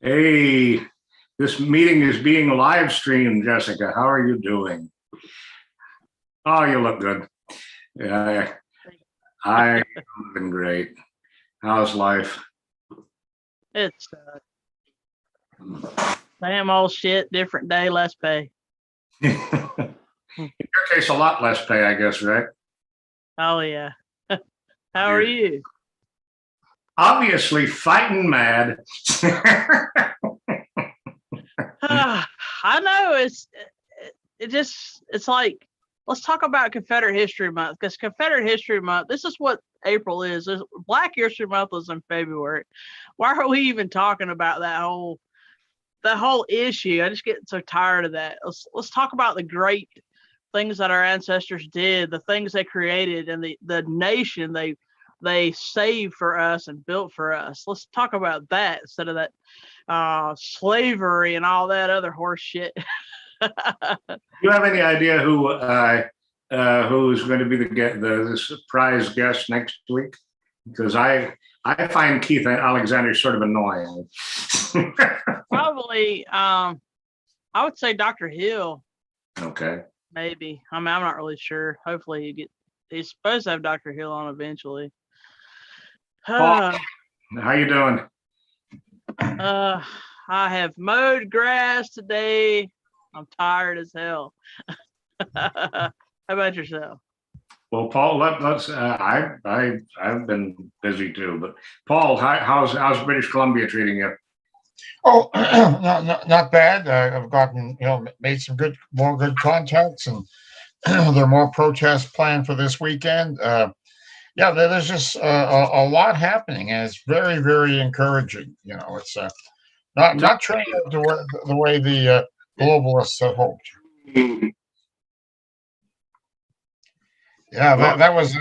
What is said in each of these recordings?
Hey, this meeting is being live streamed, Jessica. How are you doing? Oh, you look good. Yeah, I'm doing great. How's life? It's same old shit, different day, less pay. In your case, a lot less pay, I guess, right? Oh yeah. How are you? Obviously, fighting mad. I know it's like, let's talk about Confederate History Month, because Confederate History Month, this is what April is. Black History Month was in February. Why are we even talking about that whole issue? I just get so tired of that. Let's talk about the great things that our ancestors did, the things they created, and the nation they saved for us and built for us. Let's talk about that instead of that slavery and all that other horse shit. Do you have any idea who's going to be the surprise guest next week? Because I find Keith Alexander sort of annoying. Probably, I would say Dr. Hill. Okay. Maybe. I mean, I'm not really sure. Hopefully he's supposed to have Dr. Hill on eventually. Paul, how you doing? I have mowed grass today. I'm tired as hell. How about yourself? Well, Paul, let's. I've been busy too, but Paul, how's British Columbia treating you? Oh, not bad. I've gotten, made some more good contacts, and there are more protests planned for this weekend. Yeah, there's just a lot happening, and it's very, very encouraging. It's not turning out the way the globalists had hoped. Yeah, that was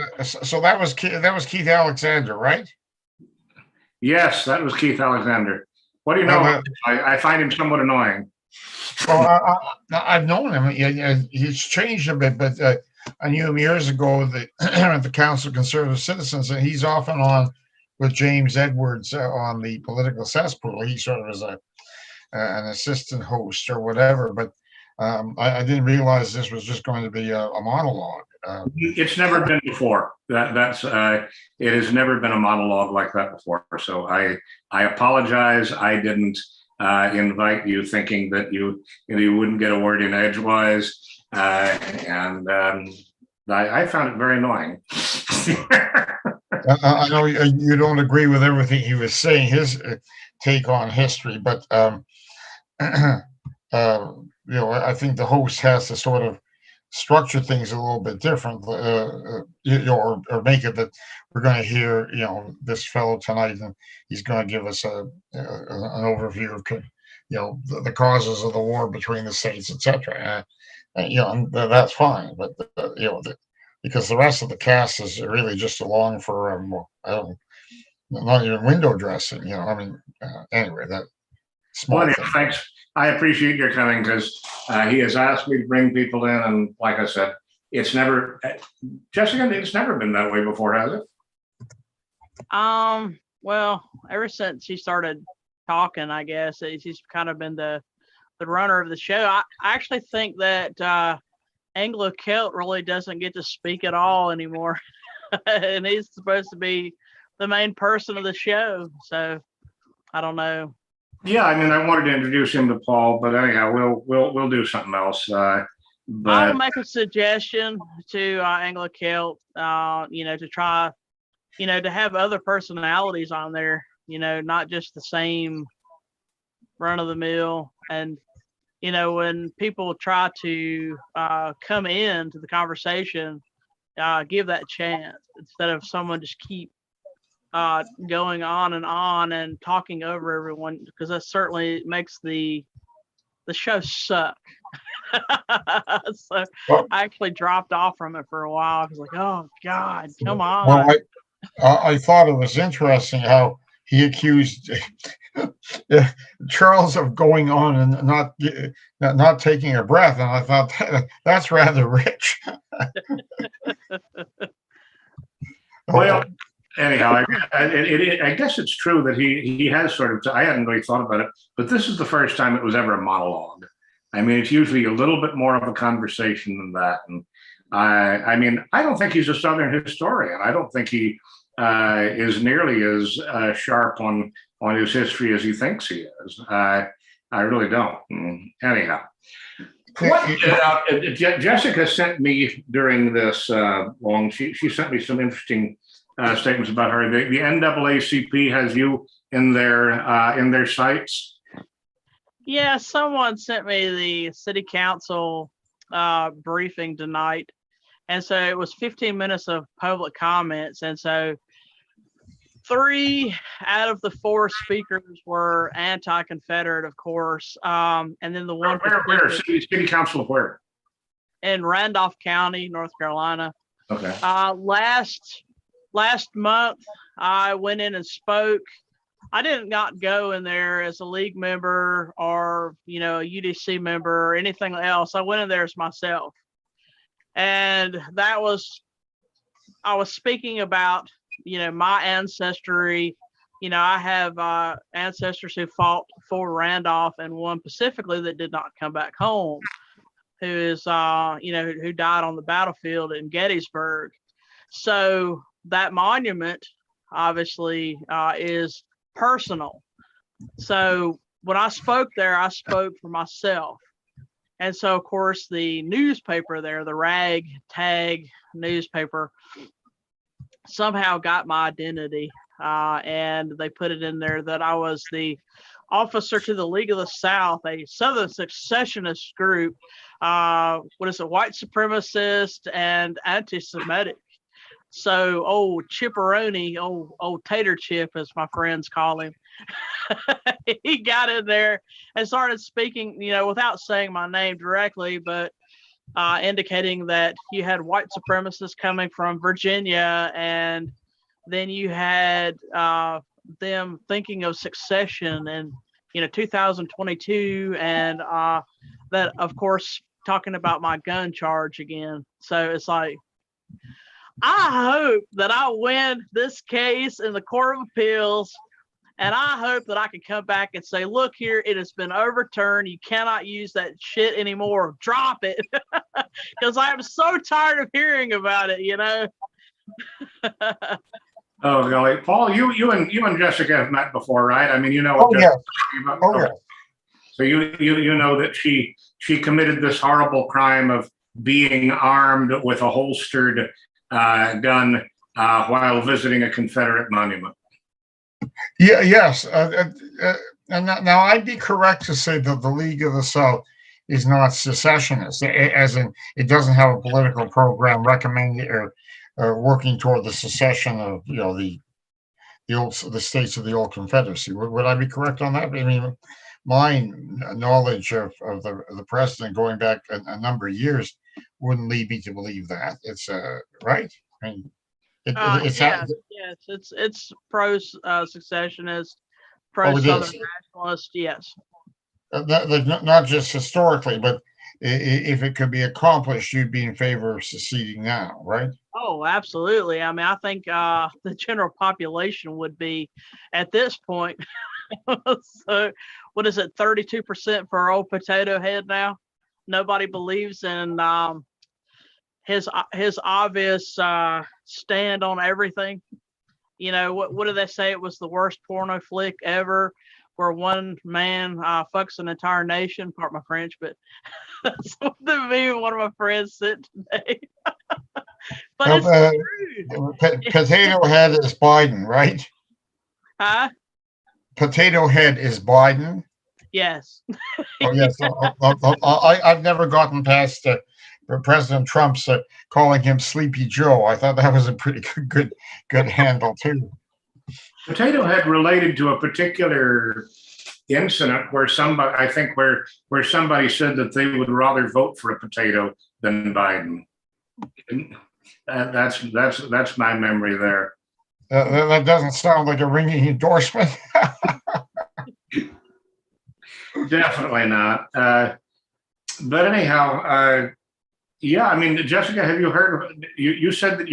Keith Alexander, right? Yes, that was Keith Alexander. What do you know? I find him somewhat annoying. Well, I've known him. He's changed a bit, but I knew him years ago at the Council of Conservative Citizens, and he's often on with James Edwards on the Political Cesspool. He sort of is an assistant host or whatever, but I didn't realize this was just going to be a monologue. It's never been before. It has never been a monologue like that before. So I apologize. I didn't invite you thinking that you wouldn't get a word in edgewise, and I found it very annoying. I know you don't agree with everything he was saying, his take on history, but I think the host has to sort of structure things a little bit different, or make it that we're going to hear, this fellow tonight, and he's going to give us an overview of, the causes of the war between the states, etc. And that's fine, but because the rest of the cast is really just along for not even window dressing. Anyway, that small thing. Thanks. I appreciate your coming, because he has asked me to bring people in, and like I said, it's never, Jessica, it's never been that way before, has it? Well, ever since he started talking, I guess he's kind of been the runner of the show. I actually think that Anglo-Celt really doesn't get to speak at all anymore, and he's supposed to be the main person of the show. So I don't know. Yeah, I mean, I wanted to introduce him to Paul, but anyhow, we'll do something else. But I'll make a suggestion to Anglo-Celt, to try, to have other personalities on there, not just the same run of the mill. And, when people try to come into the conversation, give that chance instead of someone just keep going on and talking over everyone, because that certainly makes the show suck. So I actually dropped off from it for a while. I was like, oh God, come on. Well, I thought it was interesting how he accused Charles of going on and not taking a breath, and I thought that's rather rich. Well, anyhow, I guess it's true that he has sort of. I hadn't really thought about it, but this is the first time it was ever a monologue. I mean, it's usually a little bit more of a conversation than that. And I mean, I don't think he's a Southern historian. I don't think he is nearly as sharp on his history as he thinks he is. I really don't. Anyhow, Jessica sent me during this long. She sent me some interesting statements about her. The NAACP has you in their sights. Yeah, someone sent me the city council briefing tonight. And so it was 15 minutes of public comments. And so 3 out of the 4 speakers were anti-Confederate, of course. And then the one where city council of where? In Randolph County, North Carolina. Okay. Last month, I went in and spoke. I did not go in there as a league member or, a UDC member or anything else. I went in there as myself. And I was speaking about, my ancestry. I have ancestors who fought for Randolph and one specifically that did not come back home, who is, who died on the battlefield in Gettysburg. So that monument obviously is personal. So when I spoke there, I spoke for myself. And so, of course, the newspaper there, the ragtag newspaper, somehow got my identity. And they put it in there that I was the officer to the League of the South, a Southern secessionist group, white supremacist and anti-Semitic. So old Chipperoni, old Tater Chip, as my friends call him, he got in there and started speaking, without saying my name directly, but indicating that you had white supremacists coming from Virginia, and then you had them thinking of secession and 2022, and that, of course, talking about my gun charge again. So it's like, I hope that I win this case in the Court of Appeals, and I hope that I can come back and say, look here, it has been overturned. You cannot use that shit anymore. Drop it. Because I am so tired of hearing about it, Oh, golly. Paul, you and Jessica have met before, right? I mean, Oh, yeah. Oh, yeah. So you know that she committed this horrible crime of being armed with a holstered gun while visiting a Confederate monument. Yeah. Yes. And now I'd be correct to say that the League of the South is not secessionist, as in it doesn't have a political program recommending or working toward the secession of the states of the old Confederacy. Would I be correct on that? I mean, my knowledge of the president going back a number of years wouldn't lead me to believe that. It's right. I mean, it's pro secessionist, pro Southern nationalist. Yes. Not just historically, but if it could be accomplished, you'd be in favor of seceding now, right? Oh, absolutely. I mean, I think the general population would be at this point. So, what is it? 32% for old Potato Head now. Nobody believes in his obvious stand on everything. What did they say? It was the worst porno flick ever, where one man fucks an entire nation. Pardon my French, but that's what the meme one of my friends said today. But it's true. Potato Head is Biden, right? Huh? Potato Head is Biden. Yes. Oh yes. I've never gotten past President Trump's calling him Sleepy Joe. I thought that was a pretty good handle too. Potato Head related to a particular incident where somebody said that they would rather vote for a potato than Biden. That's my memory there. That doesn't sound like a ringing endorsement. Definitely not. But anyhow, yeah. I mean, Jessica, have you heard? You said that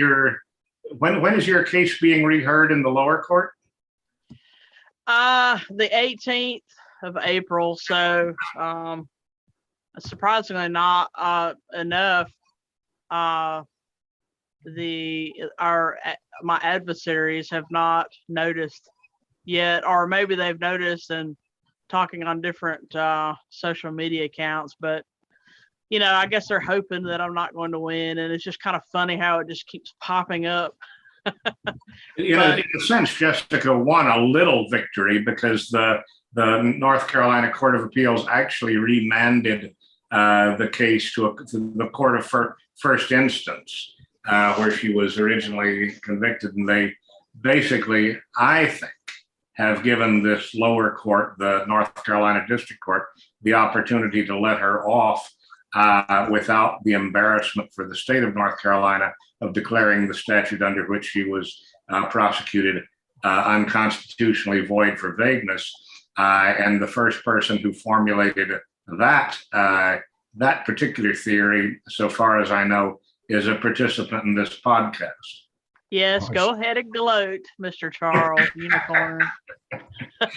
when is your case being reheard in the lower court? The 18th of April. So, surprisingly not enough. My adversaries have not noticed yet, or maybe they've noticed and talking on different social media accounts, but I guess they're hoping that I'm not going to win, and it's just kind of funny how it just keeps popping up. In a sense, Jessica won a little victory because the North Carolina Court of Appeals actually remanded the case to the court of first instance, where she was originally convicted, and they basically, I think, have given this lower court, the North Carolina District Court, the opportunity to let her off without the embarrassment for the state of North Carolina of declaring the statute under which she was prosecuted unconstitutionally void for vagueness. And the first person who formulated that particular theory, so far as I know, is a participant in this podcast. Yes, go ahead and gloat, Mr. Charles Unicorn.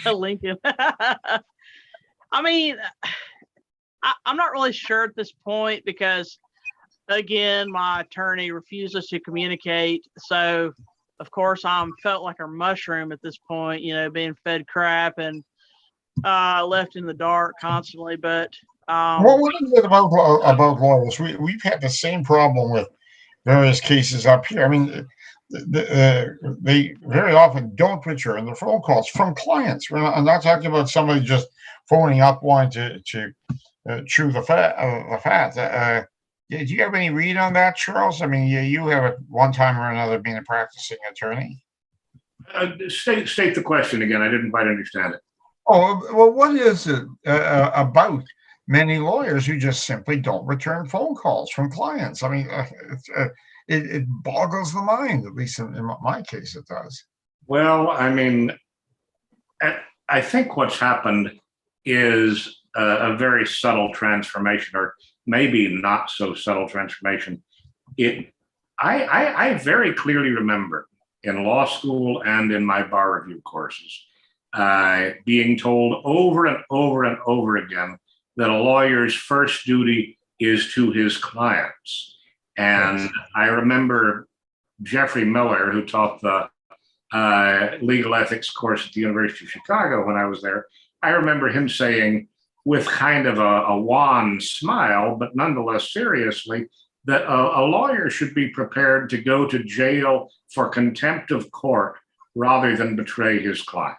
Lincoln. I mean, I'm not really sure at this point because, again, my attorney refuses to communicate. So, of course, I'm felt like a mushroom at this point, being fed crap and left in the dark constantly. But what is it about lawyers? We've had the same problem with various cases up here. I mean, they very often don't return the phone calls from clients. I'm not talking about somebody just phoning up wanting to chew the fat. Do you have any read on that, Charles? I mean, you have at one time or another been a practicing attorney. State the question again. I didn't quite understand it. Oh, well, what is it about many lawyers who just simply don't return phone calls from clients? I mean, it boggles the mind, at least in my case, it does. Well, I mean, I think what's happened is a very subtle transformation, or maybe not so subtle transformation. I very clearly remember in law school and in my bar review courses being told over and over and over again that a lawyer's first duty is to his clients. And yes. I remember Jeffrey Miller, who taught the legal ethics course at the University of Chicago when I was there. I remember him saying, with kind of a wan smile, but nonetheless seriously, that a lawyer should be prepared to go to jail for contempt of court rather than betray his client.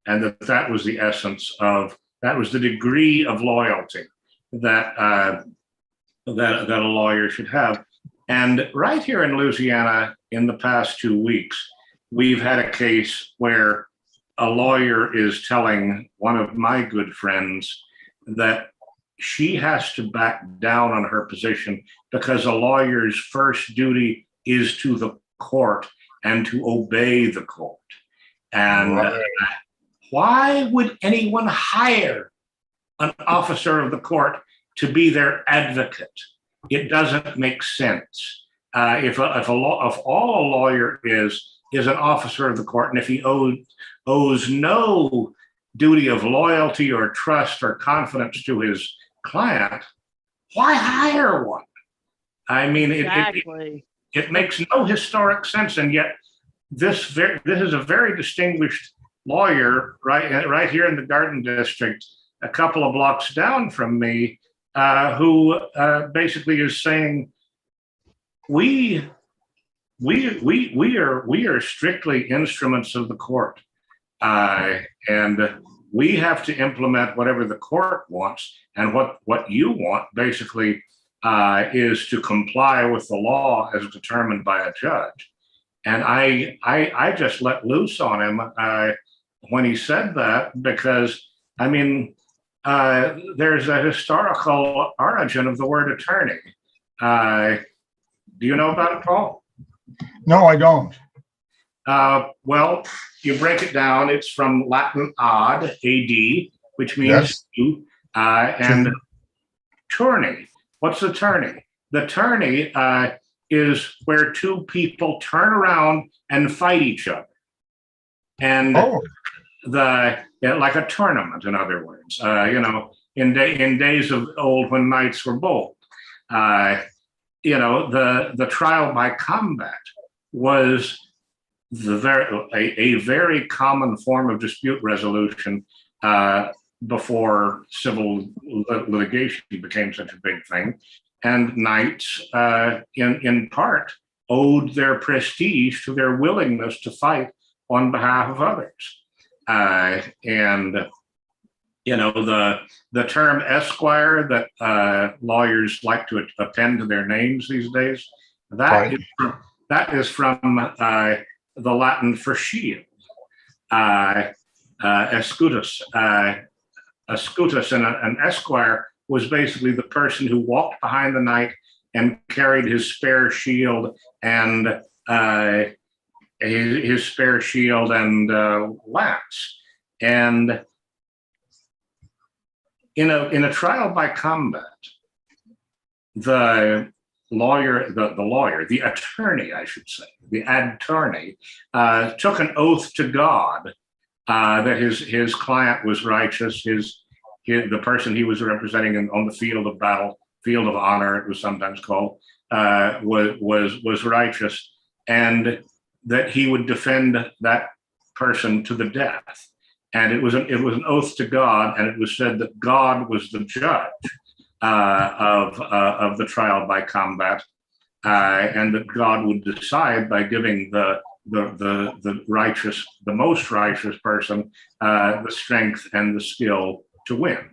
And that was the essence of, that was the degree of loyalty that that a lawyer should have. And right here in Louisiana, in the past 2 weeks, we've had a case where a lawyer is telling one of my good friends that she has to back down on her position because a lawyer's first duty is to the court and to obey the court. And why would anyone hire an officer of the court to be their advocate? It doesn't make sense. If all a lawyer is an officer of the court, and if he owes no duty of loyalty or trust or confidence to his client, why hire one? I mean, exactly. It makes no historic sense, and yet this is a very distinguished lawyer right here in the Garden District, a couple of blocks down from me, who basically is saying we are strictly instruments of the court, and we have to implement whatever the court wants, and what you want basically is to comply with the law as determined by a judge. And I just let loose on him when he said that, because I mean, there's a historical origin of the word attorney. Do you know about it, Paul? No, I don't. Well, you break it down. It's from Latin ad, A-D, which means to, and tourney. What's the tourney? The tourney is where two people turn around and fight each other. And Oh, like a tournament, in other words, in days of old when knights were bold, the trial by combat was a very common form of dispute resolution before civil litigation became such a big thing. And knights, in part, owed their prestige to their willingness to fight on behalf of others. And the term esquire that lawyers like to append to their names these days, that is from the Latin for shield. Escutus, and an esquire was basically the person who walked behind the knight and carried his spare shield and lance. And in a trial by combat, the attorney, I should say, the attorney, took an oath to God that his client was righteous, the person he was representing on the field of battle, field of honor, it was sometimes called, was righteous, and that he would defend that person to the death. And it was an oath to God, and it was said that God was the judge of the trial by combat, and that God would decide by giving the most righteous person the strength and the skill to win.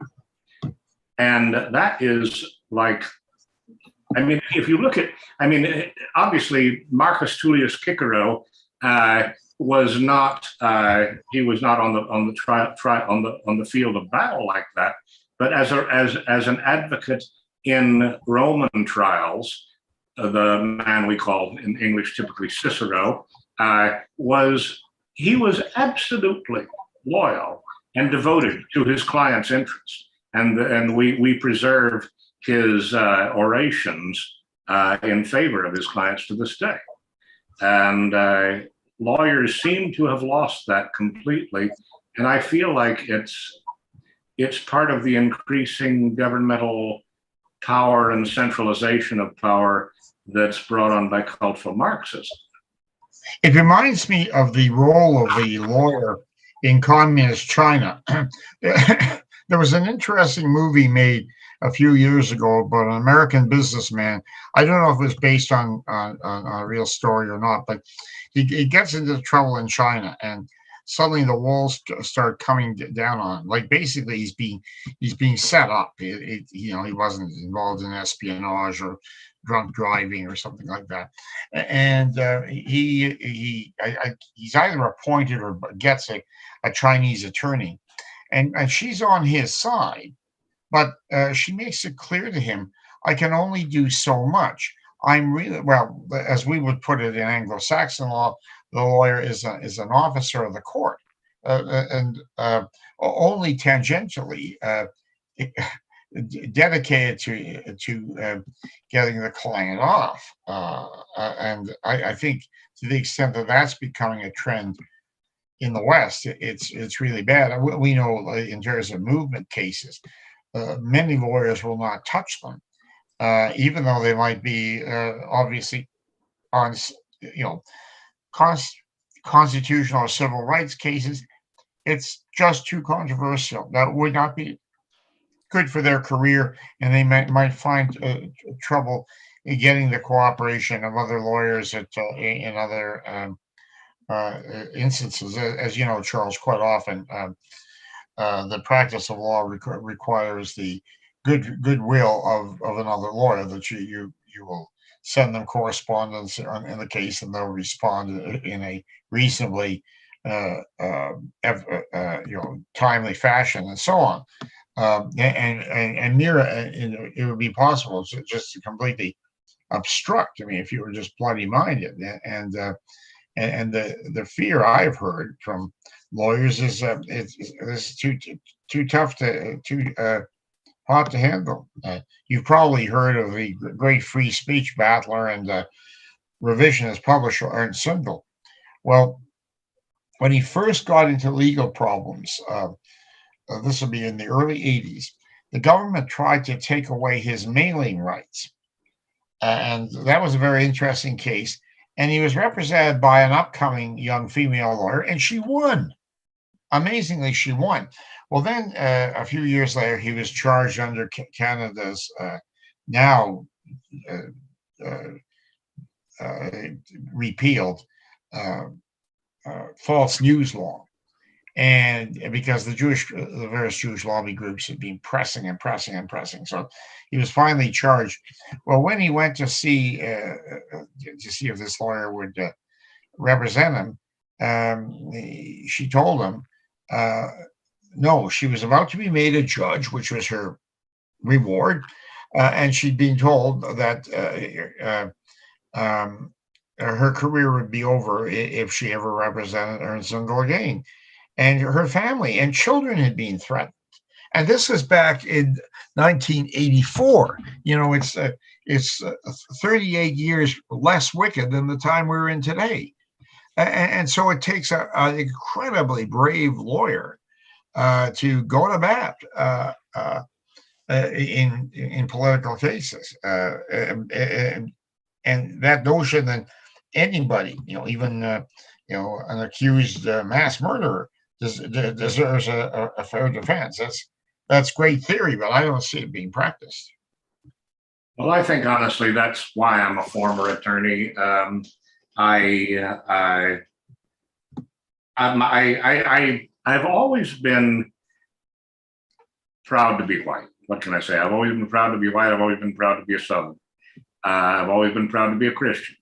And that is like, if you look at, obviously Marcus Tullius Cicero was not on the field of battle like that, but as an advocate in Roman trials, the man we call in English typically Cicero, was absolutely loyal and devoted to his client's interests, and we preserve his orations in favor of his clients to this day. And lawyers seem to have lost that completely, and I feel like it's part of the increasing governmental power and centralization of power that's brought on by cultural Marxism. It reminds me of the role of the lawyer in communist China. There was an interesting movie made a few years ago about an American businessman. I don't know if it was based on a real story or not, but he gets into trouble in China, and suddenly the walls start coming down on him. Like basically he's being set up. He wasn't involved in espionage or drunk driving or something like that. And he's either appointed or gets a Chinese attorney, and she's on his side, but she makes it clear to him, I can only do so much. I'm really, well, as we would put it in Anglo-Saxon law, the lawyer is an officer of the court, and only tangentially dedicated to getting the client off. And I think to the extent that that's becoming a trend in the West, it's really bad. We know in terms of movement cases, many lawyers will not touch them, even though they might be obviously on, constitutional or civil rights cases. It's just too controversial. That would not be good for their career, and they might find trouble in getting the cooperation of other lawyers in other instances. As you know, Charles, quite often the practice of law requires the goodwill of another lawyer, that you will send them correspondence in the case, and they'll respond in a reasonably timely fashion, and so on. And it would be possible just to completely obstruct. If you were just bloody minded, and the fear I've heard from lawyers is it's too tough to hard to handle. You've probably heard of the great free speech battler and revisionist publisher Ernst Sundell. Well, when he first got into legal problems, this will be in the early 80s, the government tried to take away his mailing rights. And that was a very interesting case. And he was represented by an upcoming young female lawyer, and she won. Amazingly, she won. Well, then a few years later, he was charged under Canada's now repealed false news law. And because the various Jewish lobby groups had been pressing and pressing and pressing, so he was finally charged. Well, when he went to see if this lawyer would represent him, she told him no, she was about to be made a judge, which was her reward, and she'd been told that her career would be over if she ever represented Ernst Sundell again. And her family and children had been threatened. And this was back in 1984. It's 38 years less wicked than the time we're in today. And so it takes an incredibly brave lawyer to go to bat in political cases. And that notion that anybody, even an accused mass murderer deserves a fair defense. That's great theory, but I don't see it being practiced. Well, I think honestly that's why I'm a former attorney. I've always been proud to be white. What can I say? I've always been proud to be white. I've always been proud to be a Southern. I've always been proud to be a Christian.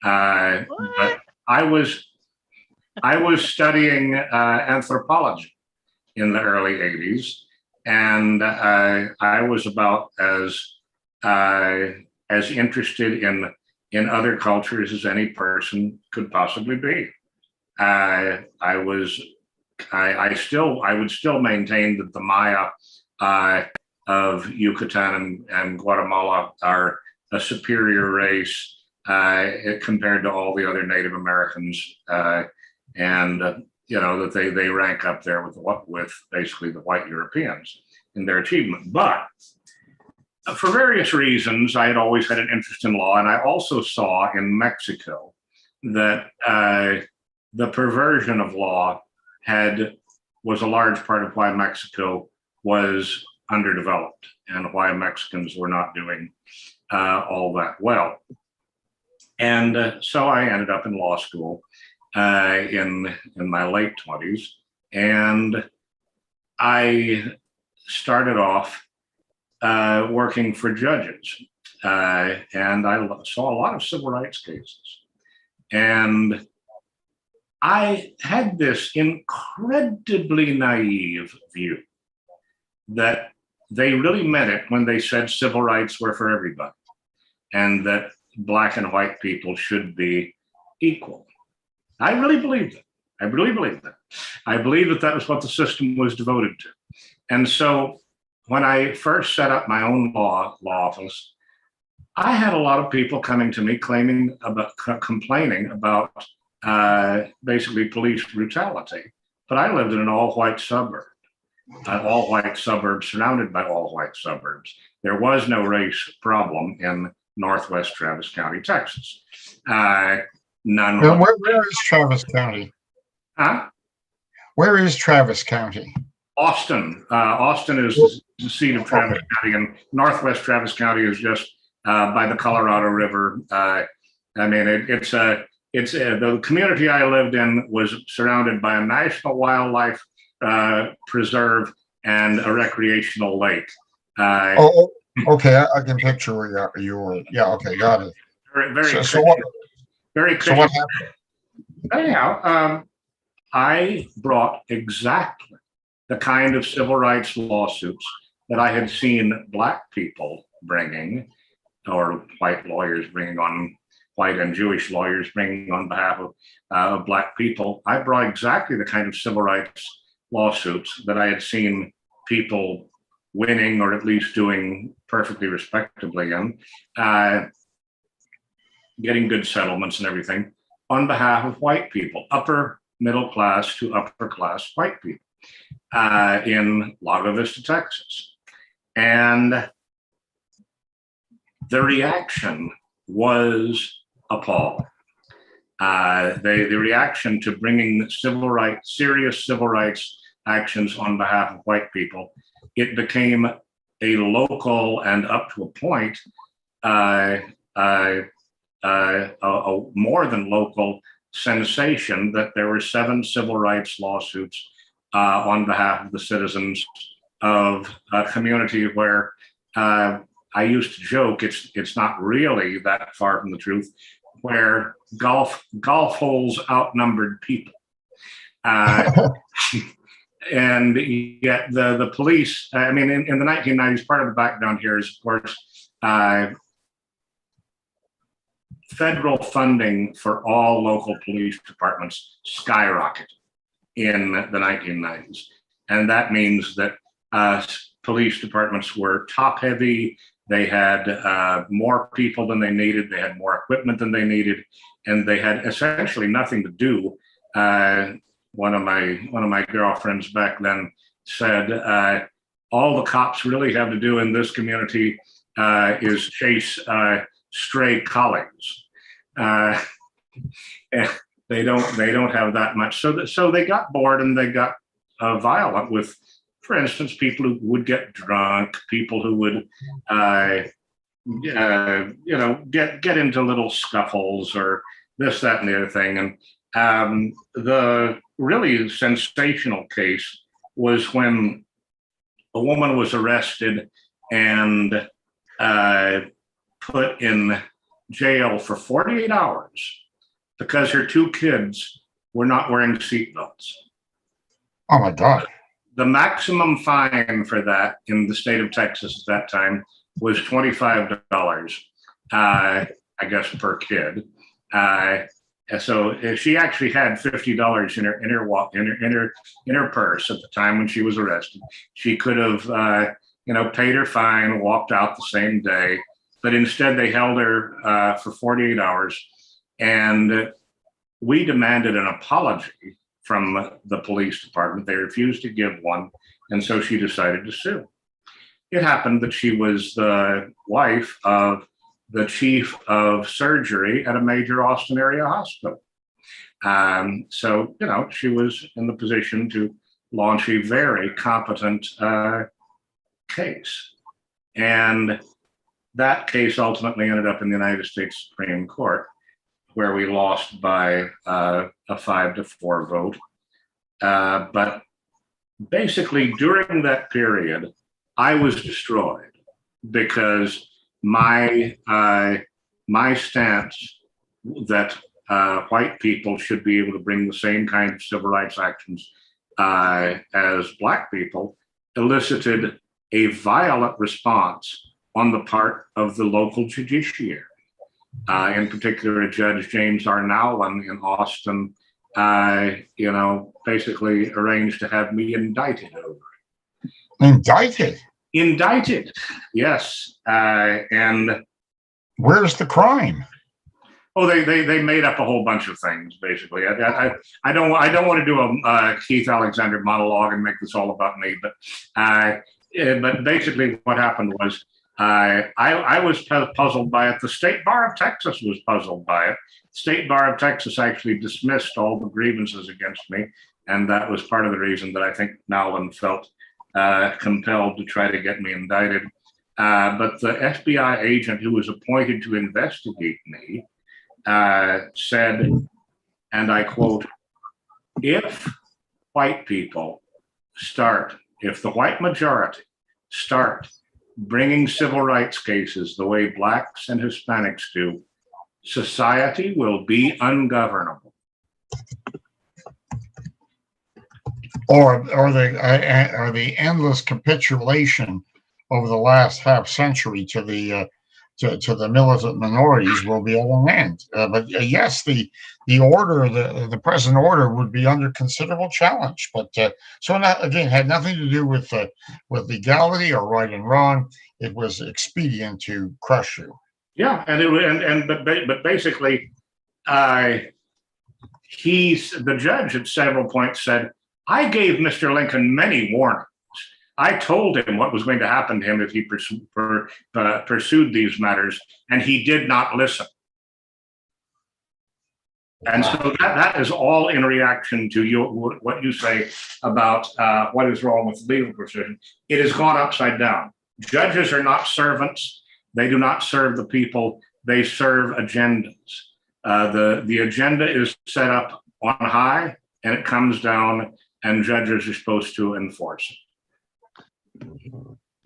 But I was studying anthropology in the early 80s, and I was about as interested in other cultures as any person could possibly be. I would still maintain that the Maya of Yucatan and Guatemala are a superior race compared to all the other Native Americans, and that they rank up there with basically the white Europeans in their achievement. But for various reasons, I had always had an interest in law, and I also saw in Mexico that the perversion of law was a large part of why Mexico was underdeveloped and why Mexicans were not doing all that well. And so I ended up in law school in my late 20s, and I started off working for judges, and I saw a lot of civil rights cases. And I had this incredibly naive view that they really meant it when they said civil rights were for everybody, and that Black and white people should be equal. I really believed it. I really believed that. I believed that was what the system was devoted to. And so when I first set up my own law office, I had a lot of people coming to me complaining about basically police brutality. But I lived in an all-white suburb, an all-white suburb surrounded by all-white suburbs. There was no race problem in Northwest Travis County, Texas. None. Now, where is Travis County? Huh? Where is Travis County? Austin. Austin is the seat of Travis County, and Northwest Travis County is just by the Colorado River. The community I lived in was surrounded by a national wildlife preserve and a recreational lake. Okay, I can picture where you were. Yeah, okay, got it. So what happened? Anyhow, I brought exactly the kind of civil rights lawsuits that I had seen Black people bringing, or white lawyers bringing on, white and Jewish lawyers bringing on behalf of Black people. I brought exactly the kind of civil rights lawsuits that I had seen people winning, or at least doing perfectly respectably in, getting good settlements and everything on behalf of white people, upper middle class to upper class white people in Lago Vista, Texas. And the reaction was appalling. The reaction to bringing serious civil rights actions on behalf of white people, it became a local and up to a point, a more than local sensation that there were 7 civil rights lawsuits on behalf of the citizens of a community where I used to joke it's not really that far from the truth, where golf holes outnumbered people. And yet the police, I mean, in the 1990s, part of the background here is, of course, federal funding for all local police departments skyrocketed in the 1990s. And that means that police departments were top heavy. They had more people than they needed. They had more equipment than they needed, and they had essentially nothing to do. One of my girlfriends back then said, all the cops really have to do in this community is chase stray collies. They don't have that much. So they got bored and they got violent with, for instance, people who would get drunk, people who would, get into little scuffles or this, that, and the other thing. And the really sensational case was when a woman was arrested and put in jail for 48 hours because her 2 kids were not wearing seatbelts. Oh my God. The maximum fine for that in the state of Texas at that time was $25, I guess, per kid. So she actually had $50 in her purse at the time when she was arrested. She could have, paid her fine, walked out the same day, but instead they held her for 48 hours, and we demanded an apology from the police department. They refused to give one, and so she decided to sue. It happened that she was the wife of the chief of surgery at a major Austin area hospital. So, she was in the position to launch a very competent case. And that case ultimately ended up in the United States Supreme Court, where we lost by a 5-4 vote. But basically, during that period, I was destroyed because my stance that white people should be able to bring the same kind of civil rights actions as Black people elicited a violent response on the part of the local judiciary. In particular, Judge James R. Nowlin in Austin, basically arranged to have me indicted over it. Indicted? Indicted, yes. And where's the crime? Oh, they made up a whole bunch of things, basically. I don't want to do a Keith Alexander monologue and make this all about me, but basically what happened was I was puzzled by it. The State Bar of Texas was puzzled by it. The State Bar of Texas actually dismissed all the grievances against me, and that was part of the reason that I think Nowlin felt compelled to try to get me indicted. But the FBI agent who was appointed to investigate me said, and I quote, if the white majority start bringing civil rights cases the way Blacks and Hispanics do, society will be ungovernable. Or the endless capitulation over the last half century to the to the militant minorities will be at an end. But yes, the order, the present order, would be under considerable challenge. But so not, again, had nothing to do with legality or right and wrong. It was expedient to crush you. Yeah, but basically, the judge at several points said, I gave Mr. Lincoln many warnings. I told him what was going to happen to him if he pursued these matters, and he did not listen. And so that is all in reaction to what you say about what is wrong with legal precision. It has gone upside down. Judges are not servants. They do not serve the people. They serve agendas. The agenda is set up on high, and it comes down, and judges are supposed to enforce it.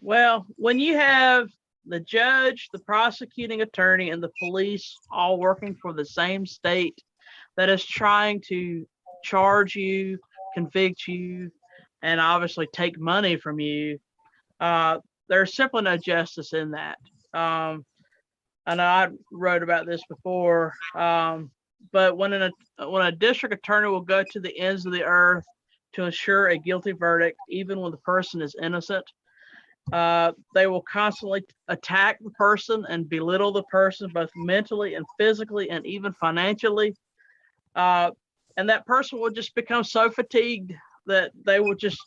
Well, when you have the judge, the prosecuting attorney, and the police all working for the same state that is trying to charge you, convict you, and obviously take money from you, there's simply no justice in that. I know I wrote about this before, but when a district attorney will go to the ends of the earth to ensure a guilty verdict, even when the person is innocent, they will constantly attack the person and belittle the person, both mentally and physically and even financially. And that person will just become so fatigued that they will just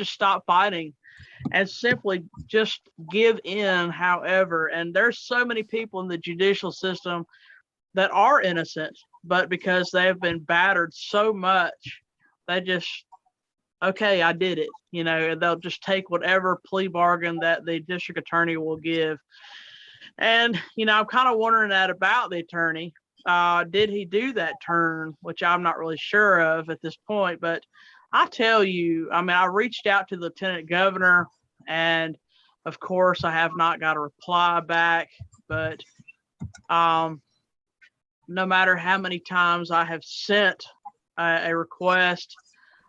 stop fighting and simply just give in. However, and there's so many people in the judicial system that are innocent, but because they have been battered so much, they just, okay, I did it. They'll just take whatever plea bargain that the district attorney will give. And, I'm kind of wondering that about the attorney. Did he do that turn, which I'm not really sure of at this point, but I tell you, I reached out to the lieutenant governor, and of course I have not got a reply back, but no matter how many times I have sent a request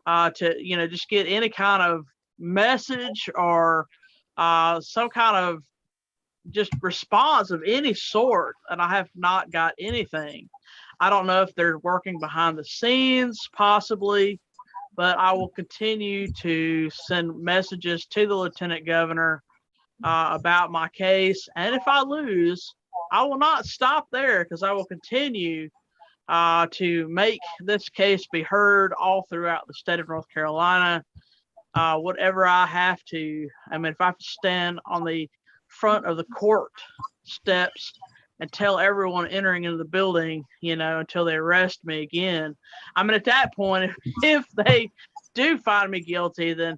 to, just get any kind of message or some kind of just response of any sort, and I have not got anything. I don't know if they're working behind the scenes, possibly, but I will continue to send messages to the lieutenant governor about my case. And if I lose, I will not stop there, because I will continue to make this case be heard all throughout the state of North Carolina. Whatever I have to, if I have to stand on the front of the court steps and tell everyone entering into the building, until they arrest me again. At that point, if they do find me guilty, then,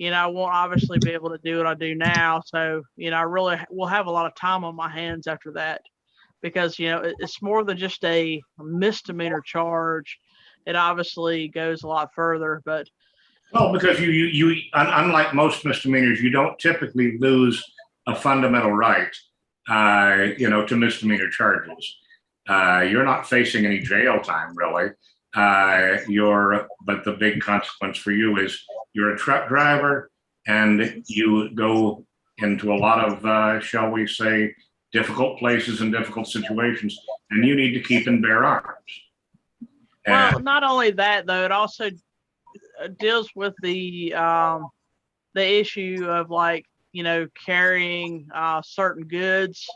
I won't obviously be able to do what I do now. So, I really will have a lot of time on my hands after that, because, it's more than just a misdemeanor charge. It obviously goes a lot further, but. Well, because you unlike most misdemeanors, you don't typically lose a fundamental right, to misdemeanor charges. You're not facing any jail time, really. But the big consequence for you is you're a truck driver, and you go into a lot of, shall we say, difficult places and difficult situations, and you need to keep and bear arms. Well, not only that, though, it also deals with the issue of, like, carrying certain goods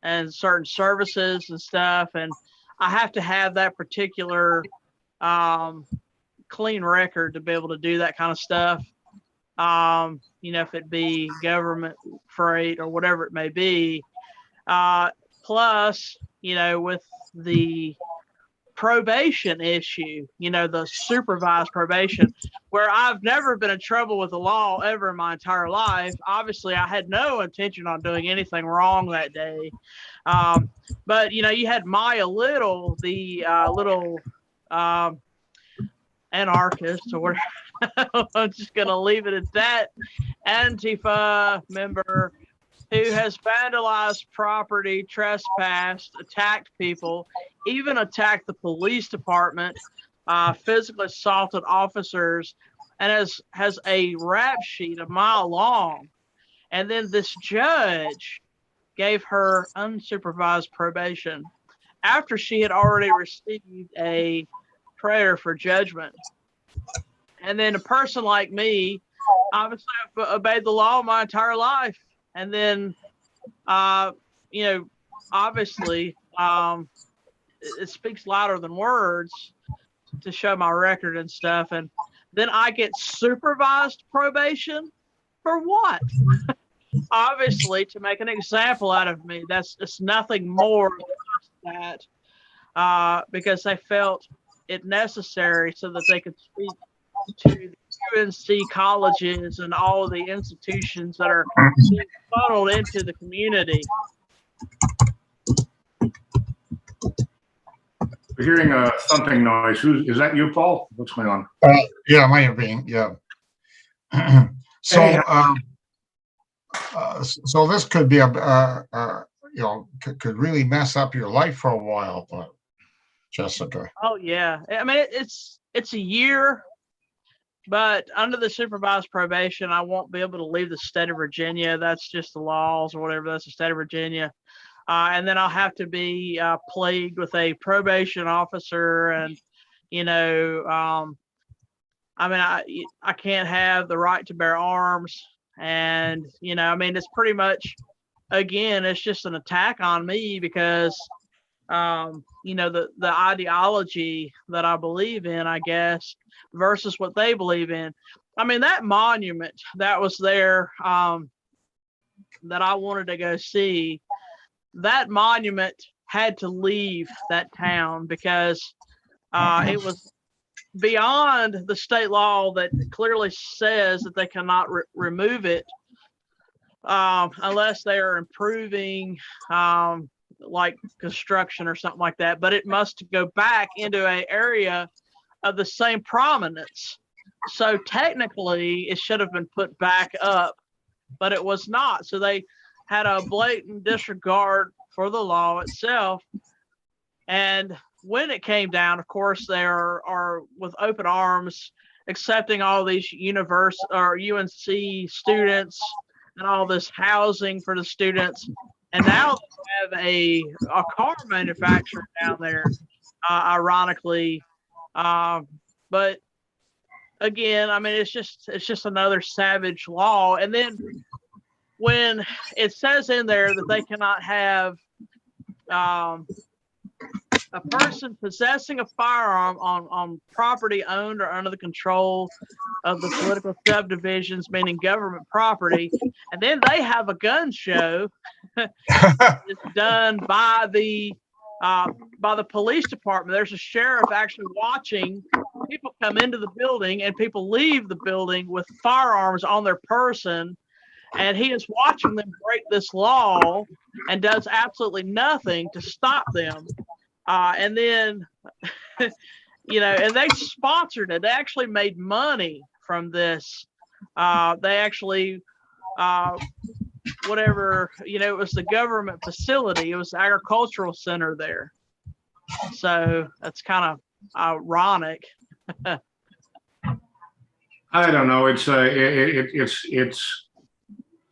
and certain services and stuff, and I have to have that particular clean record to be able to do that kind of stuff. If it be government freight or whatever it may be. Plus, with the probation issue, the supervised probation, where I've never been in trouble with the law ever in my entire life. Obviously, I had no intention on doing anything wrong that day. But, you had Maya Little, the little anarchist, or whatever. I'm just going to leave it at that. Antifa member who has vandalized property, trespassed, attacked people, even attacked the police department, physically assaulted officers, and has a rap sheet a mile long. And then this judge gave her unsupervised probation after she had already received a prayer for judgment. And then a person like me, obviously, I've obeyed the law my entire life. And then, obviously, it speaks louder than words to show my record and stuff. And then I get supervised probation for what? Obviously, to make an example out of me. That's just nothing more than that, because they felt it necessary so that they could speak to the UNC colleges and all the institutions that are being funneled into the community. We're hearing a thumping noise. Is that you, Paul? What's going on? Yeah, it might have been. Yeah. So this could be could really mess up your life for a while, but Jessica. Oh yeah, I mean it's a year, but under the supervised probation, I won't be able to leave the state of Virginia. That's just the laws or whatever. That's the state of Virginia. And then I'll have to be plagued with a probation officer, and I can't have the right to bear arms, and it's pretty much, again, it's just an attack on me because the ideology that I believe in, I guess, versus what they believe in. I mean, that monument that was there that I wanted to go see, that monument had to leave that town because it was beyond the state law that clearly says that they cannot remove it unless they are improving like construction or something like that. But it must go back into an area of the same prominence. So technically it should have been put back up, but it was not. So they had a blatant disregard for the law itself. And when it came down, of course, they are with open arms accepting all these UNC students and all this housing for the students. And now they have a car manufacturer down there, ironically. But again, I mean, it's just another savage law. And then when it says in there that they cannot have a person possessing a firearm on property owned or under the control of the political subdivisions, meaning government property, and then they have a gun show it's done by the police department. There's a sheriff actually watching people come into the building and people leave the building with firearms on their person. And he is watching them break this law and does absolutely nothing to stop them. And then, and they sponsored it. They actually made money from this. They actually, it was the government facility. It was the agricultural center there. So that's kind of ironic. I don't know.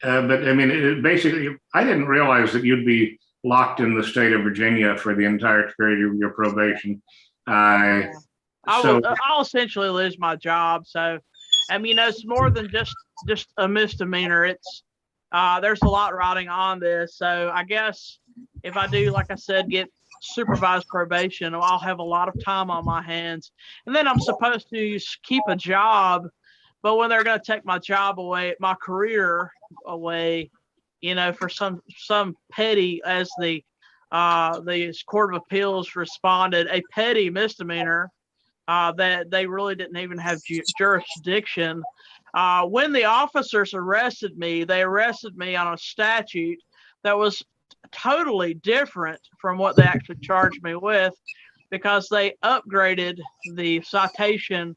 But I mean, basically, I didn't realize that you'd be locked in the state of Virginia for the entire period of your probation. I'll essentially lose my job. So, I mean, it's more than just a misdemeanor. It's there's a lot riding on this. So I guess if I do, like I said, get supervised probation, I'll have a lot of time on my hands. And then I'm supposed to keep a job. But when they're going to take my job away, my career away, for some petty, as the Court of Appeals responded, a petty misdemeanor that they really didn't even have jurisdiction. When the officers arrested me, they arrested me on a statute that was totally different from what they actually charged me with, because they upgraded the citation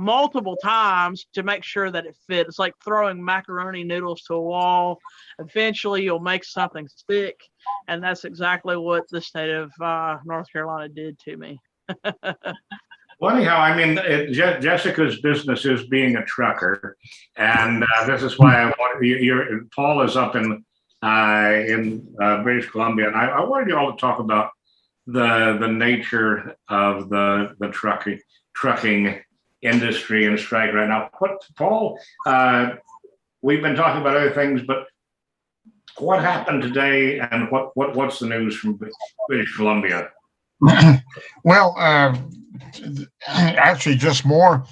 multiple times to make sure that it fit. It's like throwing macaroni noodles to a wall. Eventually you'll make something stick. And that's exactly what the state of North Carolina did to me. Well, anyhow, I mean, Jessica's business is being a trucker. And this is why Paul is up in in British Columbia, and I wanted you all to talk about the nature of the trucking industry and strike right now. What, Paul? We've been talking about other things, but what happened today, and what's the news from British Columbia? Well, actually, just more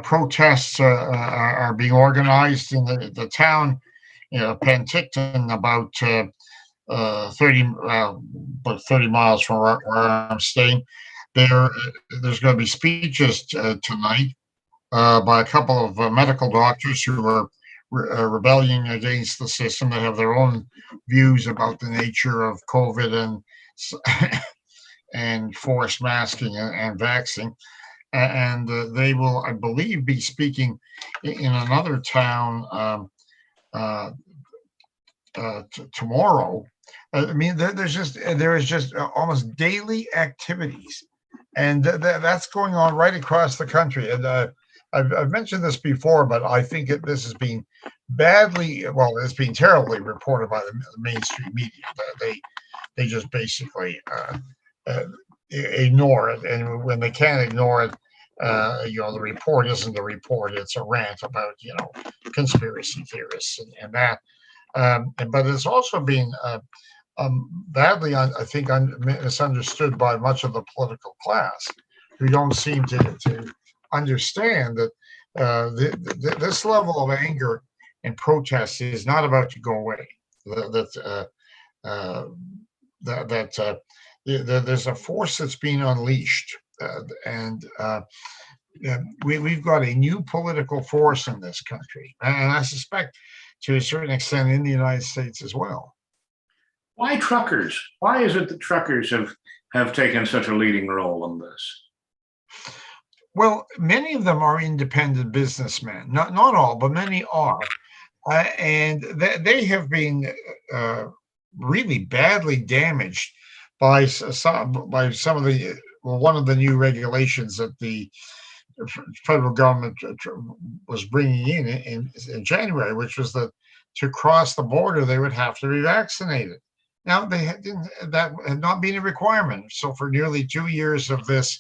protests are being organized in the town, Penticton, about 30 miles from where I'm staying. There's going to be speeches tonight by a couple of medical doctors who are rebelling against the system. They have their own views about the nature of COVID and forced masking and vaccine. And they will, I believe, be speaking in another town tomorrow. I mean, there is just almost daily activities, and that's going on right across the country. And I've mentioned this before, but I think this is being it's being terribly reported by the mainstream media. They just basically ignore it, and when they can't ignore it, the report isn't a report; it's a rant about conspiracy theorists and that. But it's also being badly, I think, misunderstood by much of the political class, who don't seem to understand that this level of anger and protest is not about to go away. There's a force that's being unleashed, and we've got a new political force in this country, and I suspect, to a certain extent, in the United States as well. Why truckers? Why is it that truckers have taken such a leading role in this? Well, many of them are independent businessmen. Not all, but many are. And they have been really badly damaged by some of the one of the new regulations that the federal government was bringing in January, which was that to cross the border they would have to be vaccinated. Now that had not been a requirement. So for nearly 2 years of this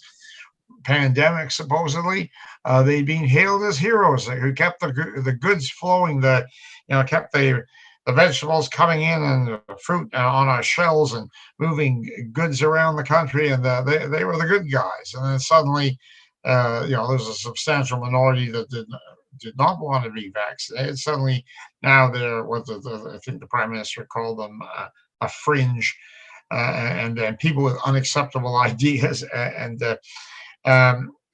pandemic, supposedly, they'd been hailed as heroes who kept the goods flowing, kept the vegetables coming in and the fruit on our shelves and moving goods around the country, and they were the good guys. And then suddenly, there's a substantial minority that did not want to be vaccinated. Suddenly, now they're what I think the prime minister called them a fringe, and people with unacceptable ideas, and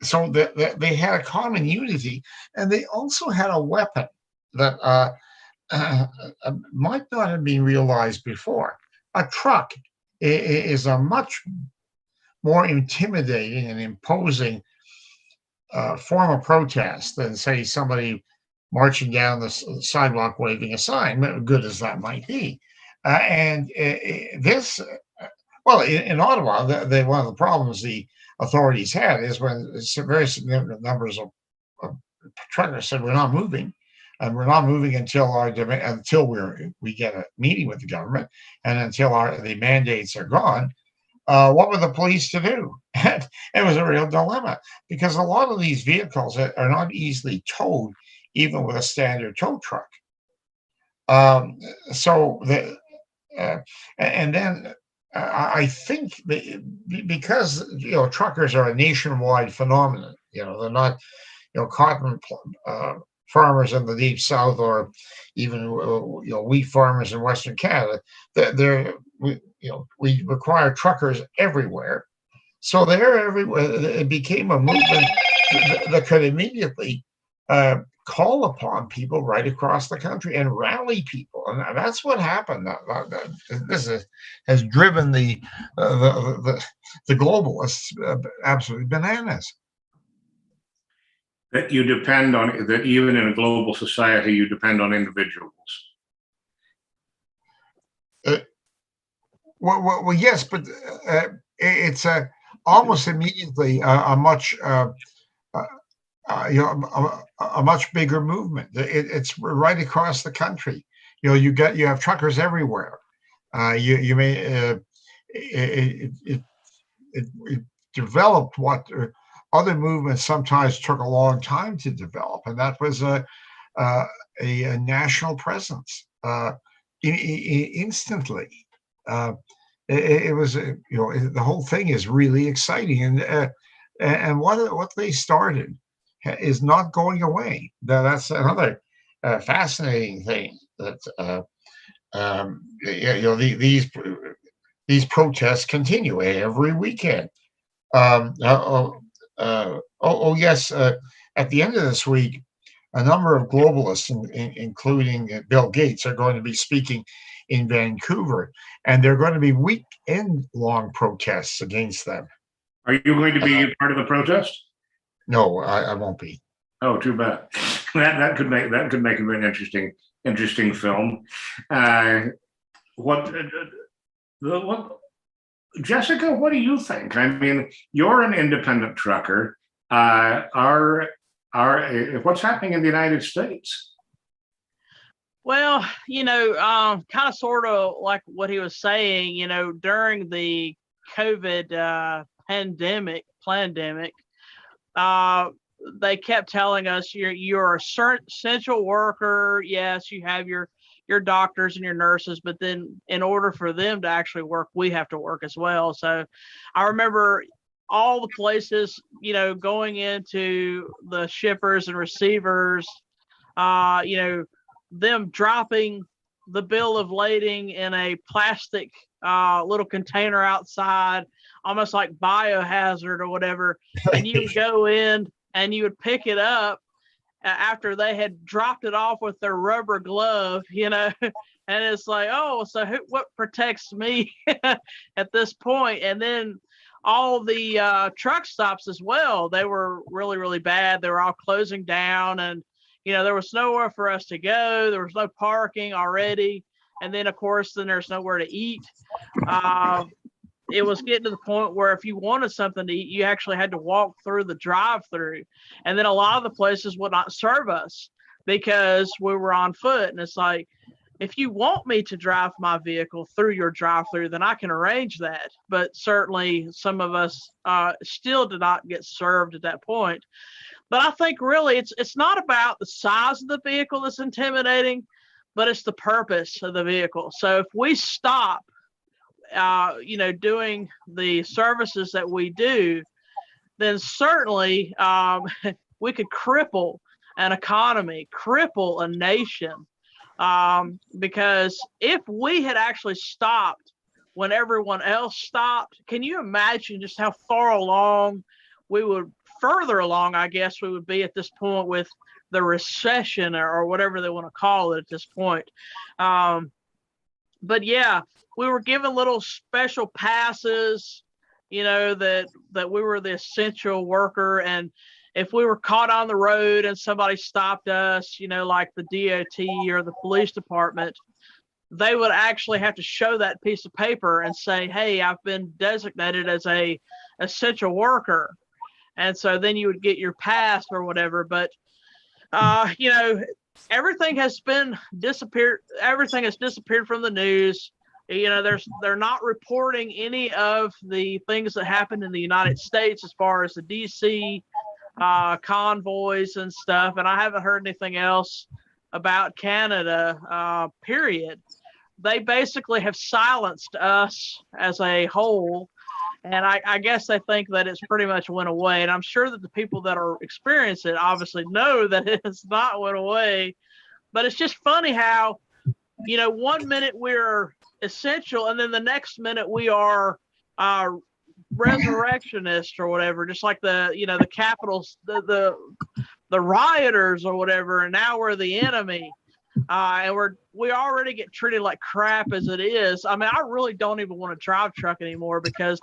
so they had a common unity, and they also had a weapon that might not have been realized before. A truck is a much more intimidating and imposing form of protest than, say, somebody marching down the sidewalk waving a sign, good as that might be. In Ottawa, one of the problems the authorities had is when very significant numbers of truckers said, we're not moving, and we're not moving until we get a meeting with the government, and until the mandates are gone. What were the police to do? It was a real dilemma, because a lot of these vehicles are not easily towed, even with a standard tow truck. I think because truckers are a nationwide phenomenon. They're not cotton farmers in the deep south, or even wheat farmers in Western Canada. We require truckers everywhere, so they're everywhere. It became a movement that could immediately call upon people right across the country and rally people, and that's what happened. This has driven the globalists absolutely bananas. That you depend on, that even in a global society, you depend on individuals. Well, yes, but it's almost immediately a much a much bigger movement. It's right across the country. you have truckers everywhere. You may it developed what other movements sometimes took a long time to develop, and that was a national presence instantly. It was the whole thing is really exciting, and what they started is not going away. That's another fascinating thing that these protests continue every weekend. Yes, at the end of this week, a number of globalists, including Bill Gates, are going to be speaking in Vancouver, and they're going to be weekend-long protests against them. Are you going to be part of the protest? No, I won't be. Oh, too bad. That could make a very interesting film. What Jessica? What do you think? I mean, you're an independent trucker. What's happening in the United States? Well, kind of sort of like what he was saying, during the COVID pandemic, they kept telling us you're a essential worker. Yes, you have your doctors and your nurses, but then in order for them to actually work, we have to work as well. So I remember all the places, going into the shippers and receivers, them dropping the bill of lading in a plastic little container outside, almost like biohazard or whatever. And you would go in and you would pick it up after they had dropped it off with their rubber glove, and it's like, oh, so what protects me at this point? And then all the truck stops as well, they were really, really bad. They were all closing down, and there was nowhere for us to go. There was no parking already. And then, of course, there's nowhere to eat. It was getting to the point where if you wanted something to eat, you actually had to walk through the drive-through. And then a lot of the places would not serve us because we were on foot. And it's like, if you want me to drive my vehicle through your drive-through, then I can arrange that. But certainly some of us still did not get served at that point. But I think really it's not about the size of the vehicle that's intimidating, but it's the purpose of the vehicle. So if we stop, doing the services that we do, then certainly we could cripple an economy, cripple a nation. Because if we had actually stopped when everyone else stopped, can you imagine just how further along, I guess, we would be at this point with the recession or whatever they want to call it at this point. But yeah, we were given little special passes, that we were the essential worker. And if we were caught on the road and somebody stopped us, like the DOT or the police department, they would actually have to show that piece of paper and say, hey, I've been designated as a essential worker. And so then you would get your pass or whatever. But, everything has disappeared. Everything has disappeared from the news. They're not reporting any of the things that happened in the United States as far as the DC convoys and stuff. And I haven't heard anything else about Canada, period. They basically have silenced us as a whole. And I guess they think that it's pretty much went away. And I'm sure that the people that are experiencing it obviously know that it's not went away. But it's just funny how, 1 minute we're essential and then the next minute we are resurrectionists or whatever, just like the Capitals, the rioters or whatever. And now we're the enemy. And we already get treated like crap as it is. I mean, I really don't even want to drive truck anymore because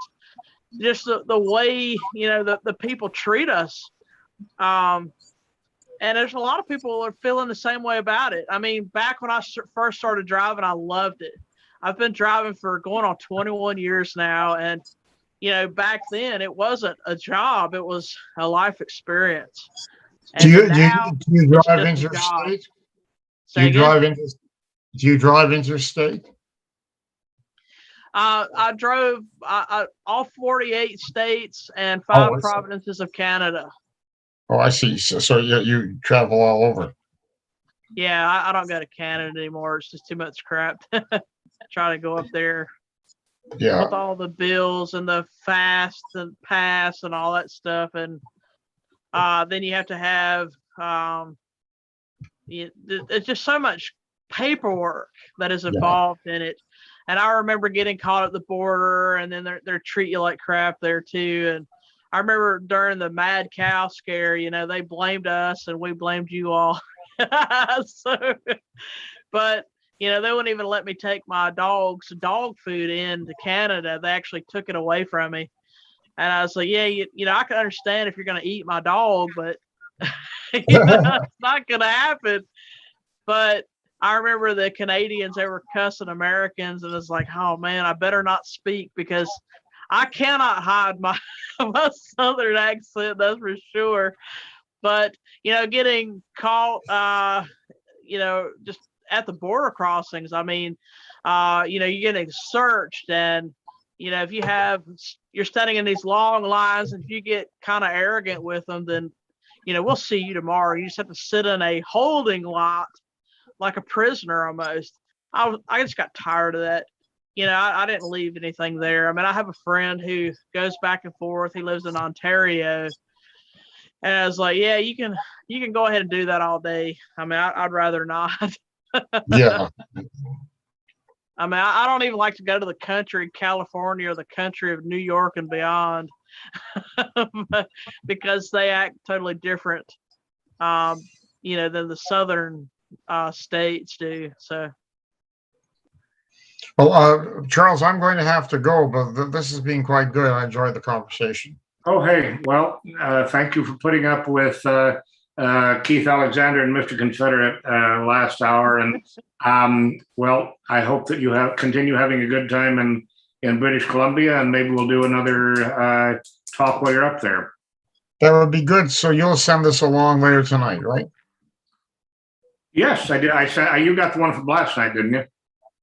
just the way, the people treat us. And there's a lot of people are feeling the same way about it. I mean, back when I first started driving, I loved it. I've been driving for going on 21 years now. And, back then it wasn't a job. It was a life experience. And do you drive interstate? Do you drive interstate? I drove all 48 states and Oh, 5 I see. provinces of Canada. Oh, I see. So you travel all over. Yeah, I don't go to Canada anymore. It's just too much crap. Try to go up there Yeah. with all the bills and the fast and pass and all that stuff, and then you have to have it's just so much paperwork that is Yeah. involved in it. And I remember getting caught at the border, and then they're treat you like crap there too. And I remember during the mad cow scare, they blamed us and we blamed you all. So, but they wouldn't even let me take my dog's dog food into Canada. They actually took it away from me. And I was like, yeah, I can understand if you're going to eat my dog, but it's not going to happen. But I remember the Canadians, they were cussing Americans, and it's like, oh man, I better not speak because I cannot hide my Southern accent, that's for sure. But, getting caught, just at the border crossings, I mean, you're getting searched, and, if you're standing in these long lines, and if you get kind of arrogant with them, then, we'll see you tomorrow. You just have to sit in a holding lot like a prisoner almost. I just got tired of that. I didn't leave anything there. I mean, I have a friend who goes back and forth. He lives in Ontario. And I was like, yeah, you can go ahead and do that all day. I mean, I'd rather not. Yeah. I mean, I don't even like to go to the country, California, or the country of New York and beyond, because they act totally different, than the southern states do. So, Well, Charles, I'm going to have to go, but this has been quite good. I enjoyed the conversation. Oh, hey, well, thank you for putting up with Keith Alexander and Mr. Confederate last hour. And well, I hope that you continue having a good time in British Columbia, and maybe we'll do another talk while you're up there. That would be good. So you'll send this along later tonight, right? Yes, I did. I said you got the one from last night, didn't you?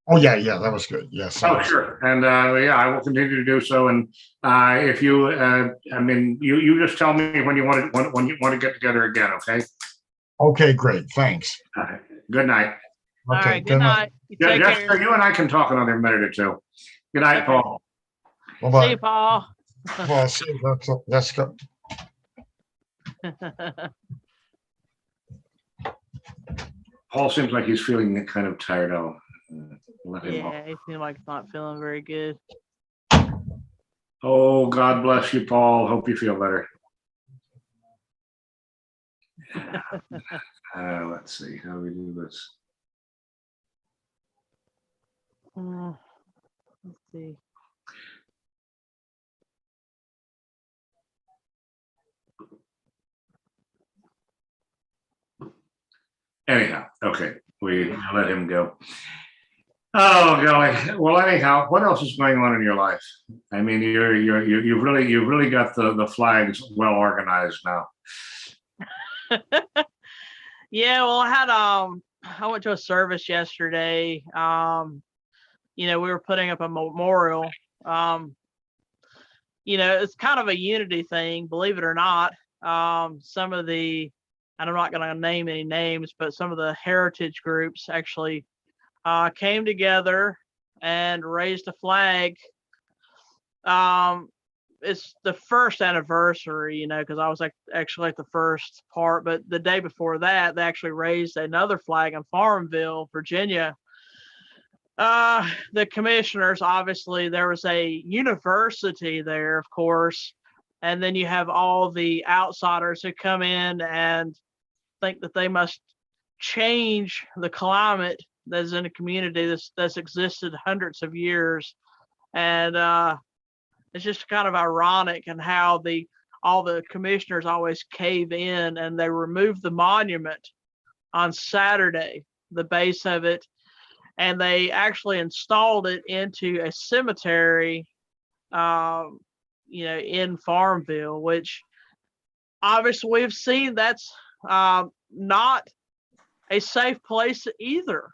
Oh yeah, that was good. Yes. Oh, sure. And yeah, I will continue to do so. And if you, I mean, you just tell me when you want to get together again. Okay. Okay, great. Thanks. Good night. all Okay. right, good night. You take Just care. so you and I can talk another minute or two. Good night, Okay. Paul. See you, Paul. Well, see, that's good. Paul seems like he's feeling kind of tired out. Let him off. Yeah, he seems like he's not feeling very good. Oh, God bless you, Paul. Hope you feel better. Let's see how we do this. Let's see. Anyhow, okay, we let him go. Oh golly. Well, anyhow, what else is going on in your life? I mean, you've really got the flags well organized now. Yeah, well, I went to a service yesterday. We were putting up a memorial. It's kind of a unity thing, believe it or not. Some of the, and I'm not going to name any names, but some of the heritage groups actually came together and raised a flag. It's the first anniversary, because I was actually at the first part, but the day before that, they actually raised another flag in Farmville, Virginia. The commissioners, obviously, there was a university there, of course, and then you have all the outsiders who come in and think that they must change the climate that's in a community that's existed hundreds of years. And it's just kind of ironic and how all the commissioners always cave in, and they removed the monument on Saturday, the base of it, and they actually installed it into a cemetery, in Farmville, which obviously we've seen that's not a safe place either.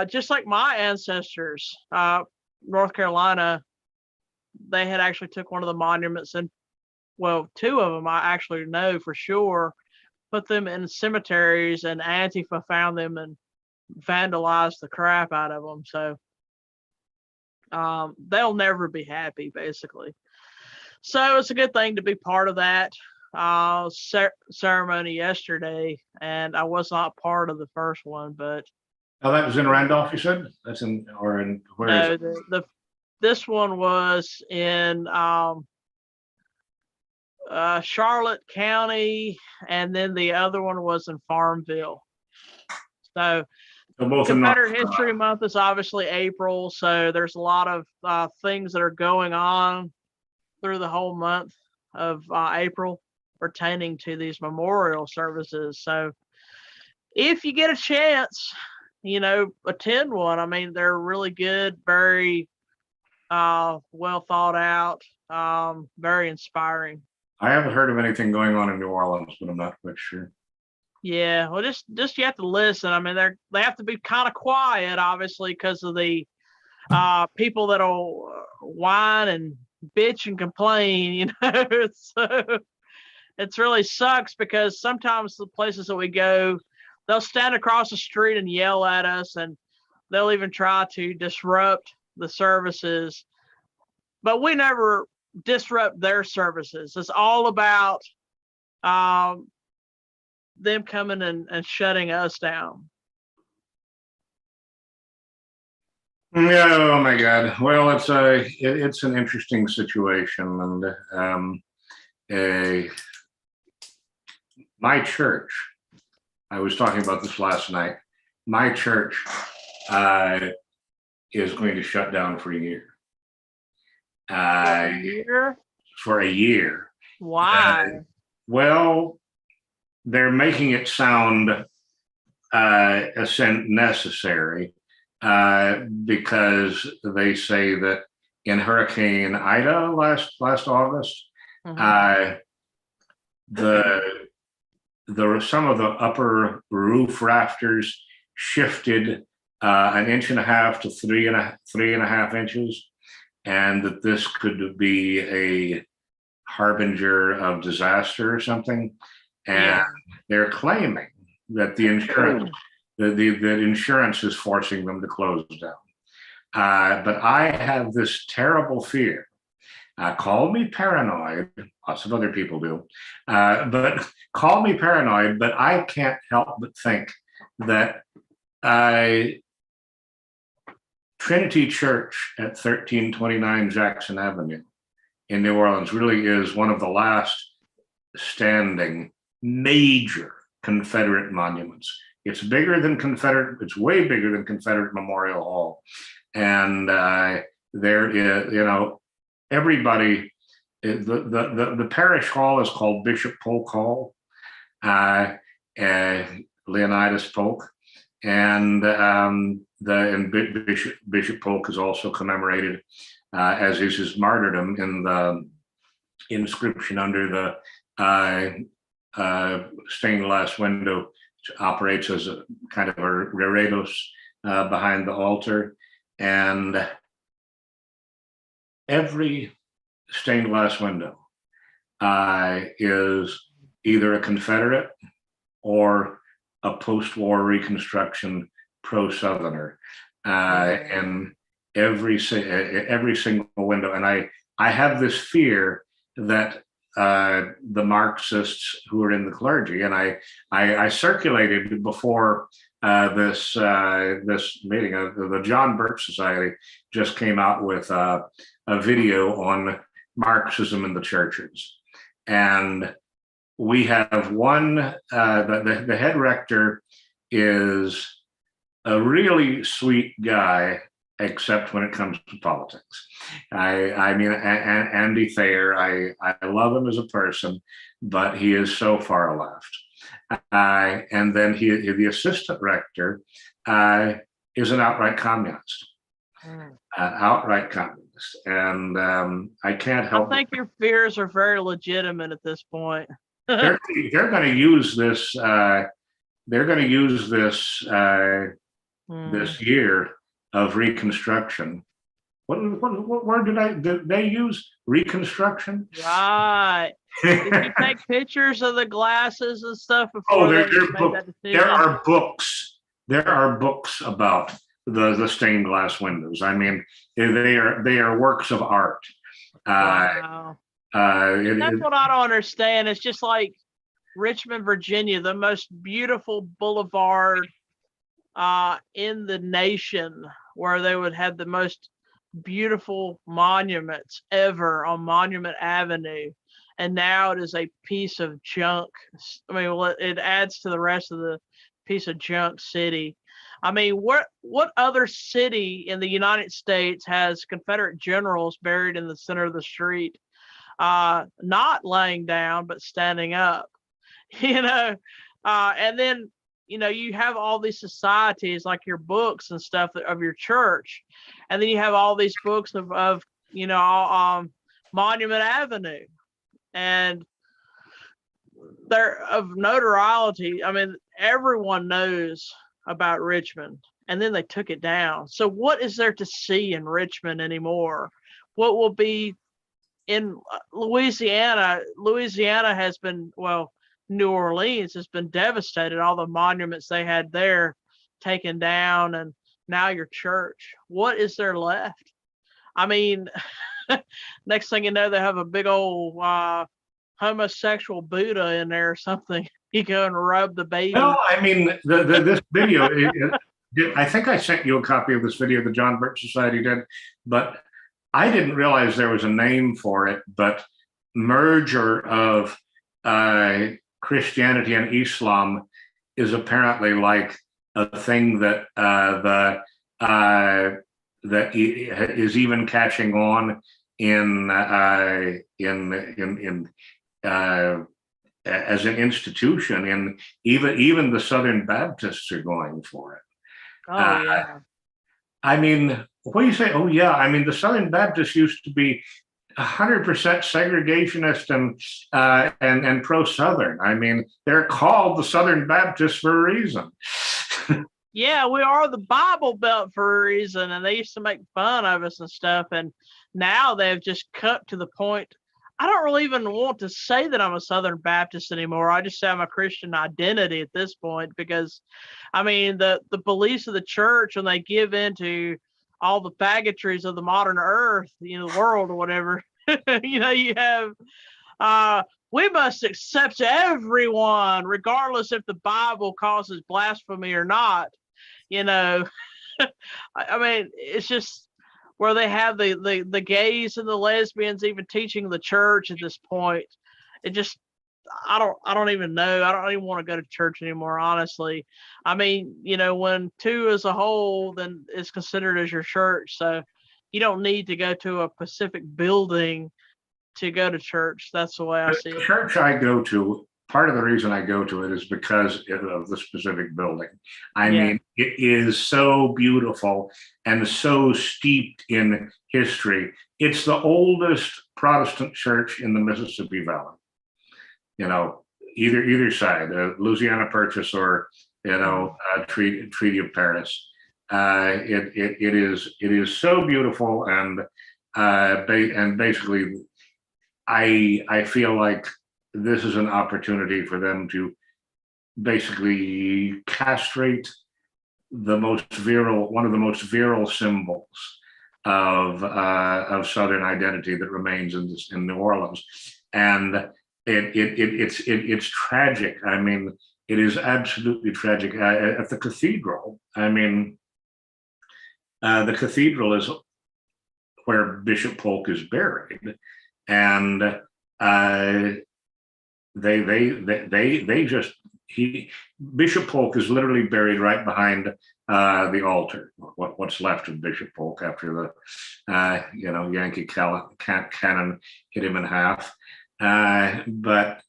just like my ancestors, North Carolina, they had actually took one of the monuments, and well, two of them I actually know for sure, put them in cemeteries, and Antifa found them and vandalized the crap out of them. So they'll never be happy, basically. So it's a good thing to be part of that ceremony yesterday, and I was not part of the first one, but Oh, that was in Randolph, you said? That's in, or in, where is no, it? this one was in Charlotte County, and then the other one was in Farmville. So So both in North Confederate History Month is obviously April, so there's a lot of things that are going on through the whole month of April pertaining to these memorial services. So if you get a chance, attend one. I mean, they're really good, very well thought out, very inspiring. I haven't heard of anything going on in New Orleans, but I'm not quite sure. Yeah, well, just you have to listen. I mean, they have to be kind of quiet, obviously, because of the people that'll whine and bitch and complain. So it's really sucks, because sometimes the places that we go, they'll stand across the street and yell at us, and they'll even try to disrupt the services, but we never disrupt their services. It's all about them coming and shutting us down. Yeah, oh my God. Well, it's an interesting situation, and my church, I was talking about this last night. My church is going to shut down for a year. For a year. Why? Well, they're making it sound necessary because they say that in Hurricane Ida last August, some of the upper roof rafters shifted 1.5 to 3.5 inches, and that this could be a harbinger of disaster or something. And they're claiming that the insurance that insurance is forcing them to close down. But I have this terrible fear. Call me paranoid, lots of other people do, but call me paranoid, but I can't help but think that Trinity Church at 1329 Jackson Avenue in New Orleans really is one of the last standing major Confederate monuments. It's bigger than Confederate, it's way bigger than Confederate Memorial Hall. And there is, everybody, the parish hall is called Bishop Polk Hall, Leonidas Polk. And Bishop Polk is also commemorated, as is his martyrdom, in the inscription under the stained glass window, which operates as a kind of a reredos behind the altar. And every stained glass window is either a Confederate or a post-war Reconstruction pro-Southerner, and every single window. And I have this fear that the Marxists who are in the clergy, and I circulated before this meeting, the John Birch Society just came out with a video on Marxism in the churches, and we have one, the head rector is a really sweet guy, except when it comes to politics. I mean, Andy Thayer, I love him as a person, but he is so far left. And then the assistant rector is an outright communist. Outright communist. And I can't help. I think your fears are very legitimate at this point. They're going to use this. They're going to use this this year of Reconstruction. What word did they use? Reconstruction? Right. Did you take pictures of the glasses and stuff Oh, before they made that decision? there are books. There are books about the stained glass windows. I mean, they are works of art. Wow. That's what I don't understand. It's just like Richmond, Virginia, the most beautiful boulevard in the nation, where they would have the most beautiful monuments ever on Monument Avenue. And now it is a piece of junk. I mean, well, it adds to the rest of the piece of junk city. I mean, what other city in the United States has Confederate generals buried in the center of the street, not laying down but standing up? You know, and then you have all these societies like your books and stuff of your church, and then you have all these books of Monument Avenue, and they're of notoriety. I mean, everyone knows about Richmond, and then they took it down. So what is there to see in Richmond anymore? What will be in Louisiana? Louisiana has been, well, New Orleans has been devastated. All the monuments they had there taken down, and now your church. What is there left? I mean, next thing you know, they have a big old homosexual Buddha in there or something. You go and rub the baby. No, I mean, this video, I think I sent you a copy of this video the John Birch Society did, but I didn't realize there was a name for it, but merger of Christianity and Islam is apparently like a thing that that is even catching on in as an institution, and even the Southern Baptists are going for it. Oh yeah. I mean, what do you say? Oh yeah, I mean the Southern Baptists used to be 100% segregationist and pro-Southern. I mean, they're called the Southern Baptists for a reason. Yeah, we are the Bible Belt for a reason, and they used to make fun of us and stuff. And now they've just cut to the point. I don't really even want to say that I'm a Southern Baptist anymore. I just say I'm a Christian identity at this point, because, I mean, the beliefs of the church, when they give into all the faggotries of the modern earth, the world or whatever, you have, we must accept everyone, regardless if the Bible causes blasphemy or not. I mean, it's just where they have the gays and the lesbians even teaching the church at this point. It just, I don't even know. I don't even want to go to church anymore, honestly. I mean, when two as a whole, then it's considered as your church. So you don't need to go to a specific building to go to church. That's the way I see it. The church I go to, part of the reason I go to it is because of the specific building. I mean, it is so beautiful and so steeped in history. It's the oldest Protestant church in the Mississippi Valley. Either side, Louisiana Purchase or Treaty of Paris. It is so beautiful, and basically, I feel like this is an opportunity for them to basically castrate one of the most virile symbols of Southern identity that remains in New Orleans, and it's tragic. I mean, it is absolutely tragic. At the cathedral, I mean, the cathedral is where Bishop Polk is buried, and Bishop Polk is literally buried right behind the altar. What's left of Bishop Polk after the Yankee cannon hit him in half. But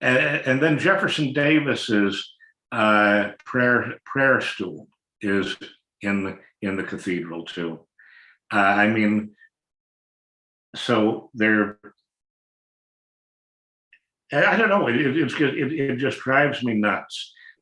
then Jefferson Davis's prayer stool is in the cathedral too. I mean, so they're. I don't know. It just drives me nuts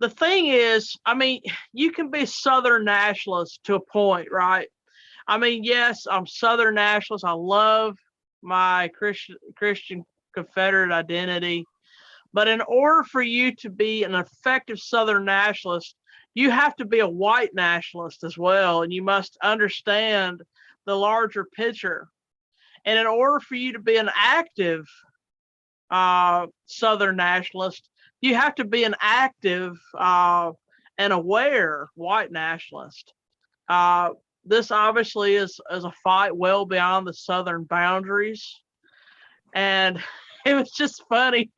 the thing is, I mean, you can be Southern nationalist to a point, right? I mean, yes, I'm Southern nationalist. I love my Christian Confederate identity. But in order for you to be an effective Southern nationalist, you have to be a white nationalist as well. And you must understand the larger picture. And in order for you to be an active Southern nationalist, you have to be an active and aware white nationalist. This obviously is a fight well beyond the Southern boundaries. And it was just funny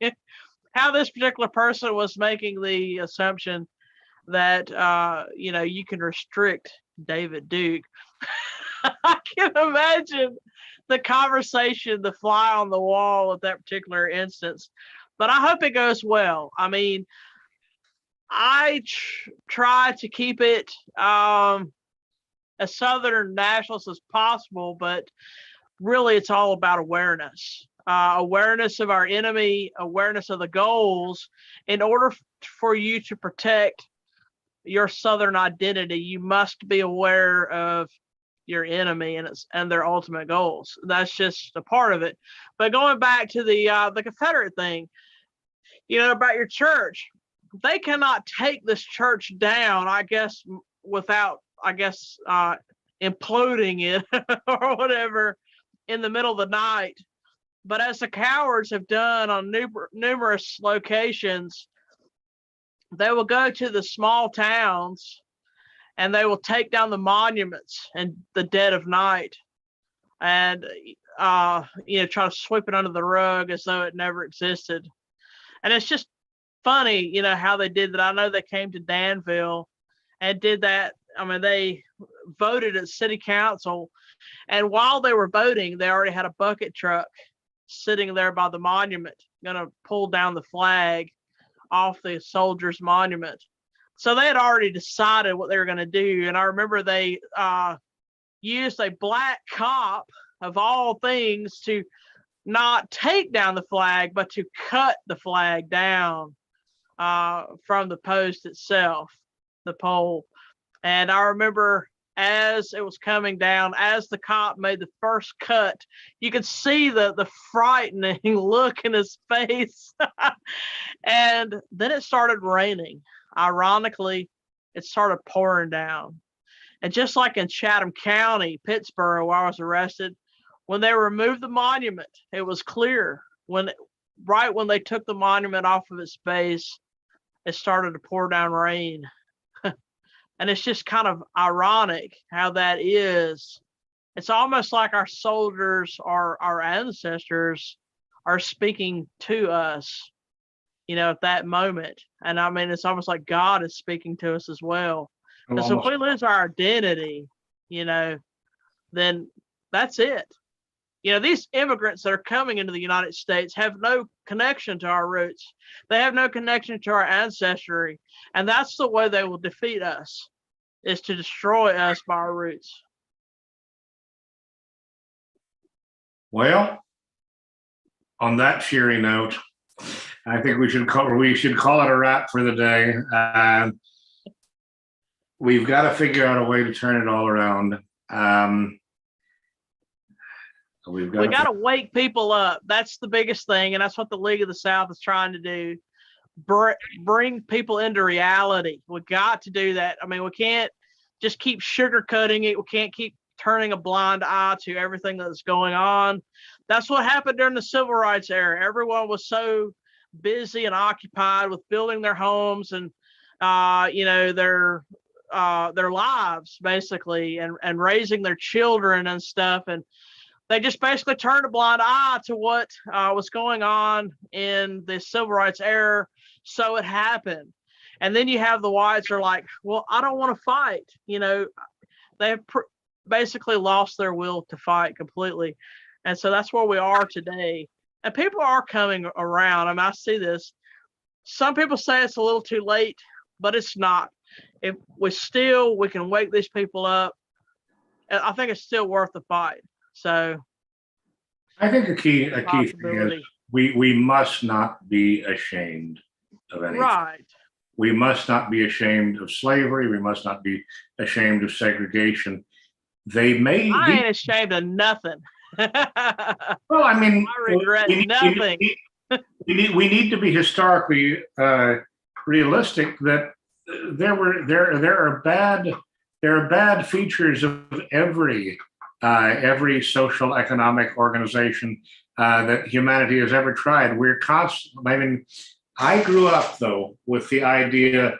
how this particular person was making the assumption that you can restrict David Duke. I can imagine the conversation, the fly on the wall at that particular instance. But I hope it goes well. I mean, I try to keep it as Southern nationalist as possible, but really it's all about awareness. Awareness of our enemy, awareness of the goals. In order for you to protect your Southern identity, you must be aware of your enemy and their ultimate goals. That's just a part of it. But going back to the Confederate thing, about your church, they cannot take this church down, I guess, without, imploding it or whatever in the middle of the night. But as the cowards have done on numerous locations, they will go to the small towns and they will take down the monuments in the dead of night and try to sweep it under the rug as though it never existed. And it's just funny, how they did that. I know they came to Danville and did that. I mean, they voted at city council, and while they were voting, they already had a bucket truck sitting there by the monument, going to pull down the flag off the soldiers' monument. So they had already decided what they were going to do. And I remember they used a black cop, of all things, to not take down the flag, but to cut the flag down from the post itself, the pole. And I remember as it was coming down, as the cop made the first cut, you could see the frightening look in his face. And then it started raining. Ironically, it started pouring down. And just like in Chatham County, Pittsburgh, where I was arrested, when they removed the monument, it was clear. Right when they took the monument off of its base, it started to pour down rain. And it's just kind of ironic how that is. It's almost like our soldiers, our ancestors, are speaking to us, at that moment. And I mean, it's almost like God is speaking to us as well. Because if we lose our identity, then that's it. These immigrants that are coming into the United States have no connection to our roots. They have no connection to our ancestry. And that's the way they will defeat us, is to destroy us by our roots. Well, on that cheery note, I think we should call it a wrap for the day. We've got to figure out a way to turn it all around. We got to wake people up. That's the biggest thing, and that's what the League of the South is trying to do. Bring people into reality. We got to do that. I mean, we can't just keep sugarcoating it. We can't keep turning a blind eye to everything that's going on. That's what happened during the Civil Rights era. Everyone was so busy and occupied with building their homes and their lives, basically, and raising their children and stuff. And they just basically turned a blind eye to what was going on in the Civil Rights era. So it happened. And then you have the whites are like, well, I don't want to fight. They've basically lost their will to fight completely. And so that's where we are today. And people are coming around. I mean, I see this. Some people say it's a little too late, but it's not. If we can wake these people up. I think it's still worth the fight. So I think a key thing is we must not be ashamed of anything. Right. We must not be ashamed of slavery. We must not be ashamed of segregation. They may. I ain't ashamed of nothing. Well, I mean, I regret nothing. We need to be historically realistic that there are bad features of every social economic organization that humanity has ever tried. We're constant. I mean, I grew up though with the idea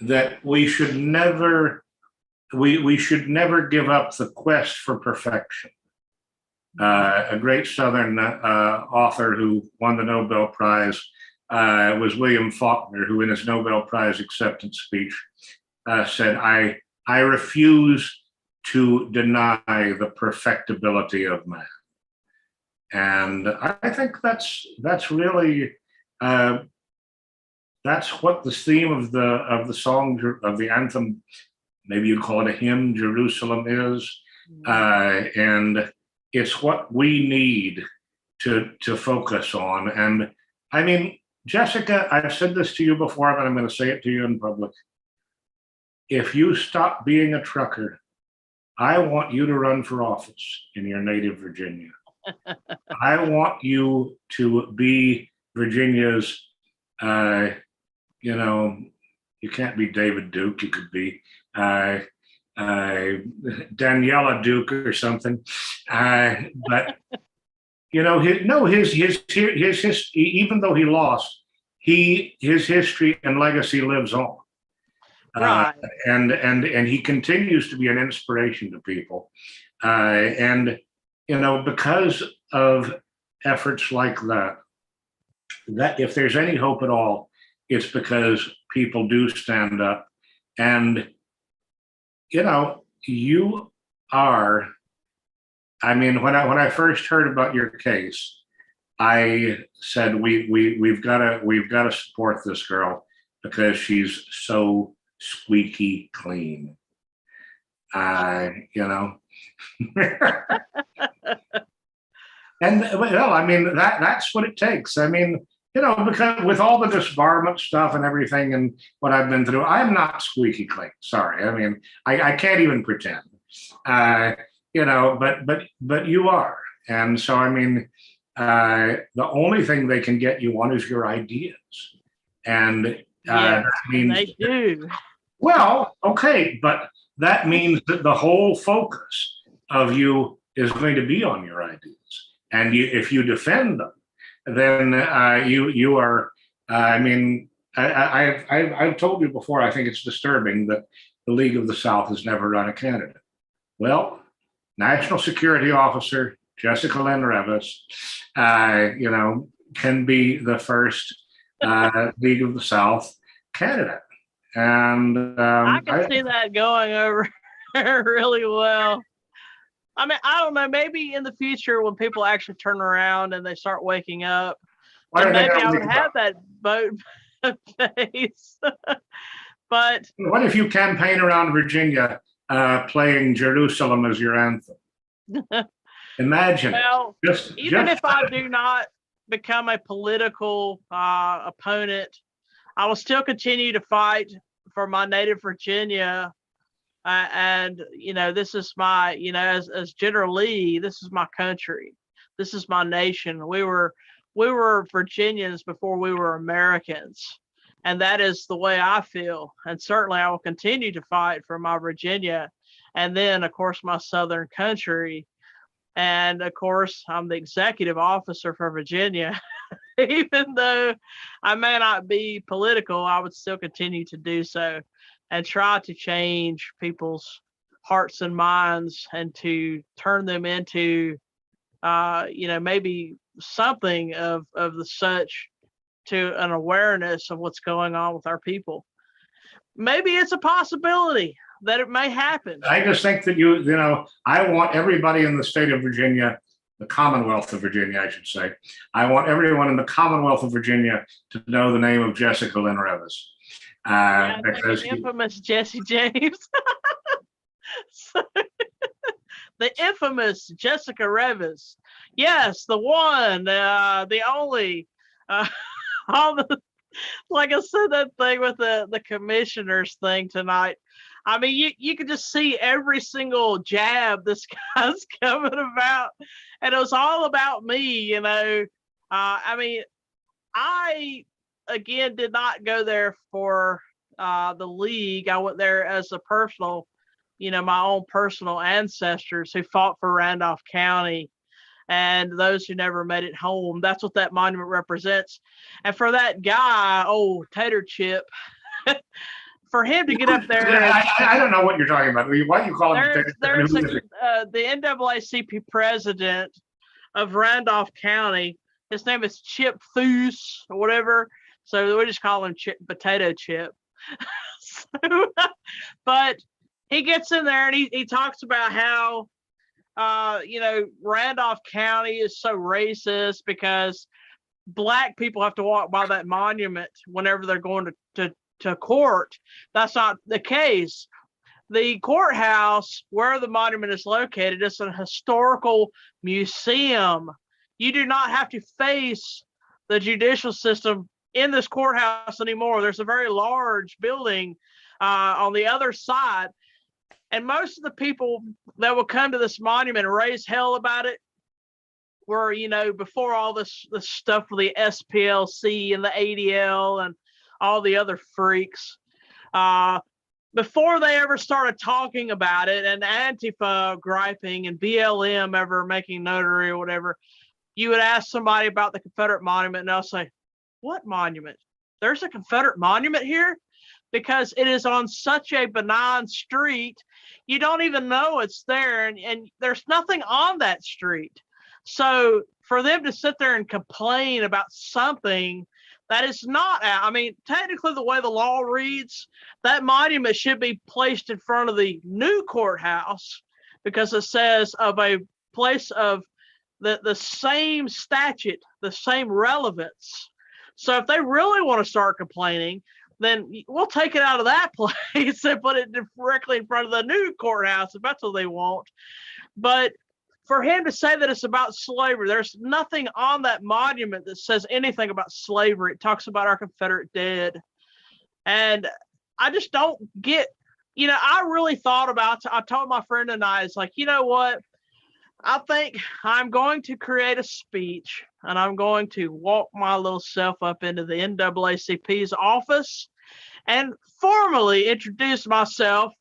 that we should never give up the quest for perfection. A great Southern author who won the Nobel Prize was William Faulkner, who in his Nobel Prize acceptance speech said, I refuse to deny the perfectibility of man. And I think that's really that's what the theme of the song, of the anthem, maybe you'd call it a hymn, Jerusalem is. And it's what we need to focus on. And I mean, Jessica, I've said this to you before, but I'm going to say it to you in public. If you stop being a trucker, I want you to run for office in your native Virginia. I want you to be Virginia's, you can't be David Duke. You could be Daniela Duke or something. But his even though he lost, his history and legacy lives on. Right. And he continues to be an inspiration to people. And because of efforts like that if there's any hope at all, it's because people do stand up. And you are. I mean, when I first heard about your case, I said we've got to support this girl because she's so squeaky clean. And well, I mean that's what it takes. I mean, because with all the disbarment stuff and everything and what I've been through, I'm not squeaky clean. Sorry. I mean, I can't even pretend. But you are. And so, I mean, the only thing they can get you on is your ideas. And that means they do. Well, okay, but that means that the whole focus of you is going to be on your ideas. And if you defend them, then you are. I mean, I've told you before. I think it's disturbing that the League of the South has never run a candidate. Well, National Security Officer Jessica Lynn Revis, can be the first League of the South candidate. And I can see that going over really well. I mean, I don't know. Maybe in the future, when people actually turn around and they start waking up, maybe I would have that vote face. But what if you campaign around Virginia playing Jerusalem as your anthem? Imagine. Well, even if I do not become a political opponent, I will still continue to fight for my native Virginia. And this is my, as General Lee, this is my country. This is my nation. We were Virginians before we were Americans. And that is the way I feel. And certainly I will continue to fight for my Virginia. And then, of course, my Southern country. And of course, I'm the executive officer for Virginia. Even though I may not be political, I would still continue to do so and try to change people's hearts and minds and to turn them into, maybe something of the such to an awareness of what's going on with our people. Maybe it's a possibility that it may happen. I just think that I want everybody in the state of Virginia, the Commonwealth of Virginia, I should say. I want everyone in the Commonwealth of Virginia to know the name of Jessica Lynn Revis. Because the infamous Jesse James. The infamous Jessica Revis. Yes, the one, the only. All the like I said, that thing with the commissioners thing tonight. I mean, you could just see every single jab this guy's coming about, and it was all about me, you know. I mean, I again did not go there for the league. I went there as a personal, you know, my own personal ancestors who fought for Randolph County and those who never made it home. That's what that monument represents. And for that guy, oh, Tater Chip, for him to get up there and I don't know what you're talking about. Why do you call him? there's the NAACP president of Randolph County. His name is Chip Foose or whatever. So we just call him Potato Chip. So, but he gets in there and he talks about how you know, Randolph County is so racist because black people have to walk by that monument whenever they're going to court. That's not the case. The courthouse where the monument is located is a historical museum. You do not have to face the judicial system in this courthouse anymore. There's a very large building on the other side. And most of the people that will come to this monument and raise hell about it were, you know, before all this stuff with the SPLC and the ADL and all the other freaks, before they ever started talking about it and Antifa griping and BLM ever making notary or whatever, you would ask somebody about the Confederate monument and they'll say, what monument? There's a Confederate monument here? Because it is on such a benign street, you don't even know it's there, and there's nothing on that street. So for them to sit there and complain about something that is not, I mean, technically the way the law reads, that monument should be placed in front of the new courthouse because it says of a place of the same statute, the same relevance. So if they really want to start complaining, then we'll take it out of that place and put it directly in front of the new courthouse if that's what they want. But for him to say that it's about slavery, there's nothing on that monument that says anything about slavery. It talks about our Confederate dead. And I just don't get, you know, I really thought about, I told my friend and I, it's like, you know what? I think I'm going to create a speech and I'm going to walk my little self up into the NAACP's office and formally introduce myself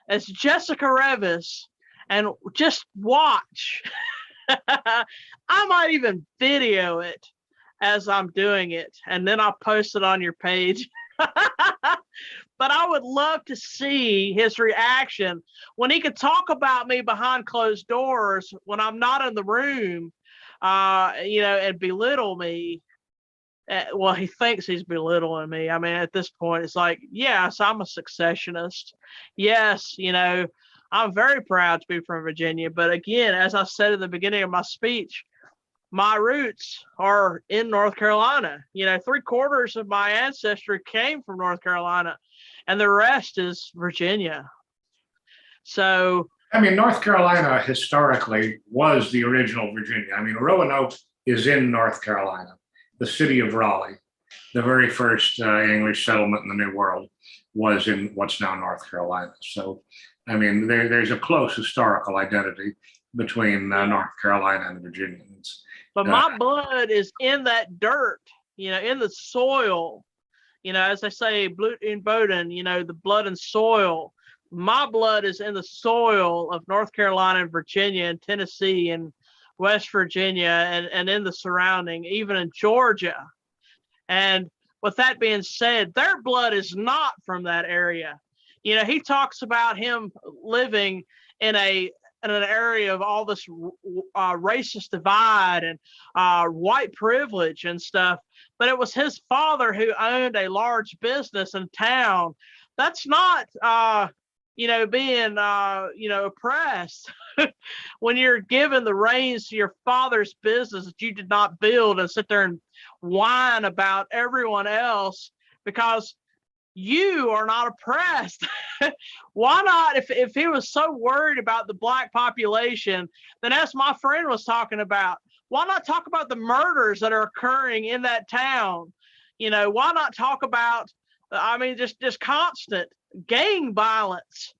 as Jessica Revis and just watch. I might even video it as I'm doing it and then I'll post it on your page. But I would love to see his reaction when he could talk about me behind closed doors when I'm not in the room, you know, and belittle me. Well, he thinks he's belittling me. I mean, at this point, it's like, yes, I'm a secessionist. Yes, you know, I'm very proud to be from Virginia. But again, as I said at the beginning of my speech, my roots are in North Carolina. You know, 3/4 of my ancestry came from North Carolina, and the rest is Virginia. So, I mean, North Carolina historically was the original Virginia. I mean, Roanoke is in North Carolina, the city of Raleigh. The very first English settlement in the New World was in what's now North Carolina. So, I mean, there's a close historical identity between North Carolina and Virginians. But my blood is in that dirt, you know, in the soil. You know, as they say in Bowdoin, you know, the blood and soil. My blood is in the soil of North Carolina and Virginia and Tennessee and West Virginia and in the surrounding, even in Georgia. And with that being said, their blood is not from that area. You know, he talks about him living in an area of all this racist divide and white privilege and stuff. But it was his father who owned a large business in town. That's not, you know, being, you know, oppressed when you're given the reins to your father's business that you did not build and sit there and whine about everyone else because you are not oppressed. Why not, if he was so worried about the black population, then as my friend was talking about, why not talk about the murders that are occurring in that town? why not talk about, I mean, just constant gang violence.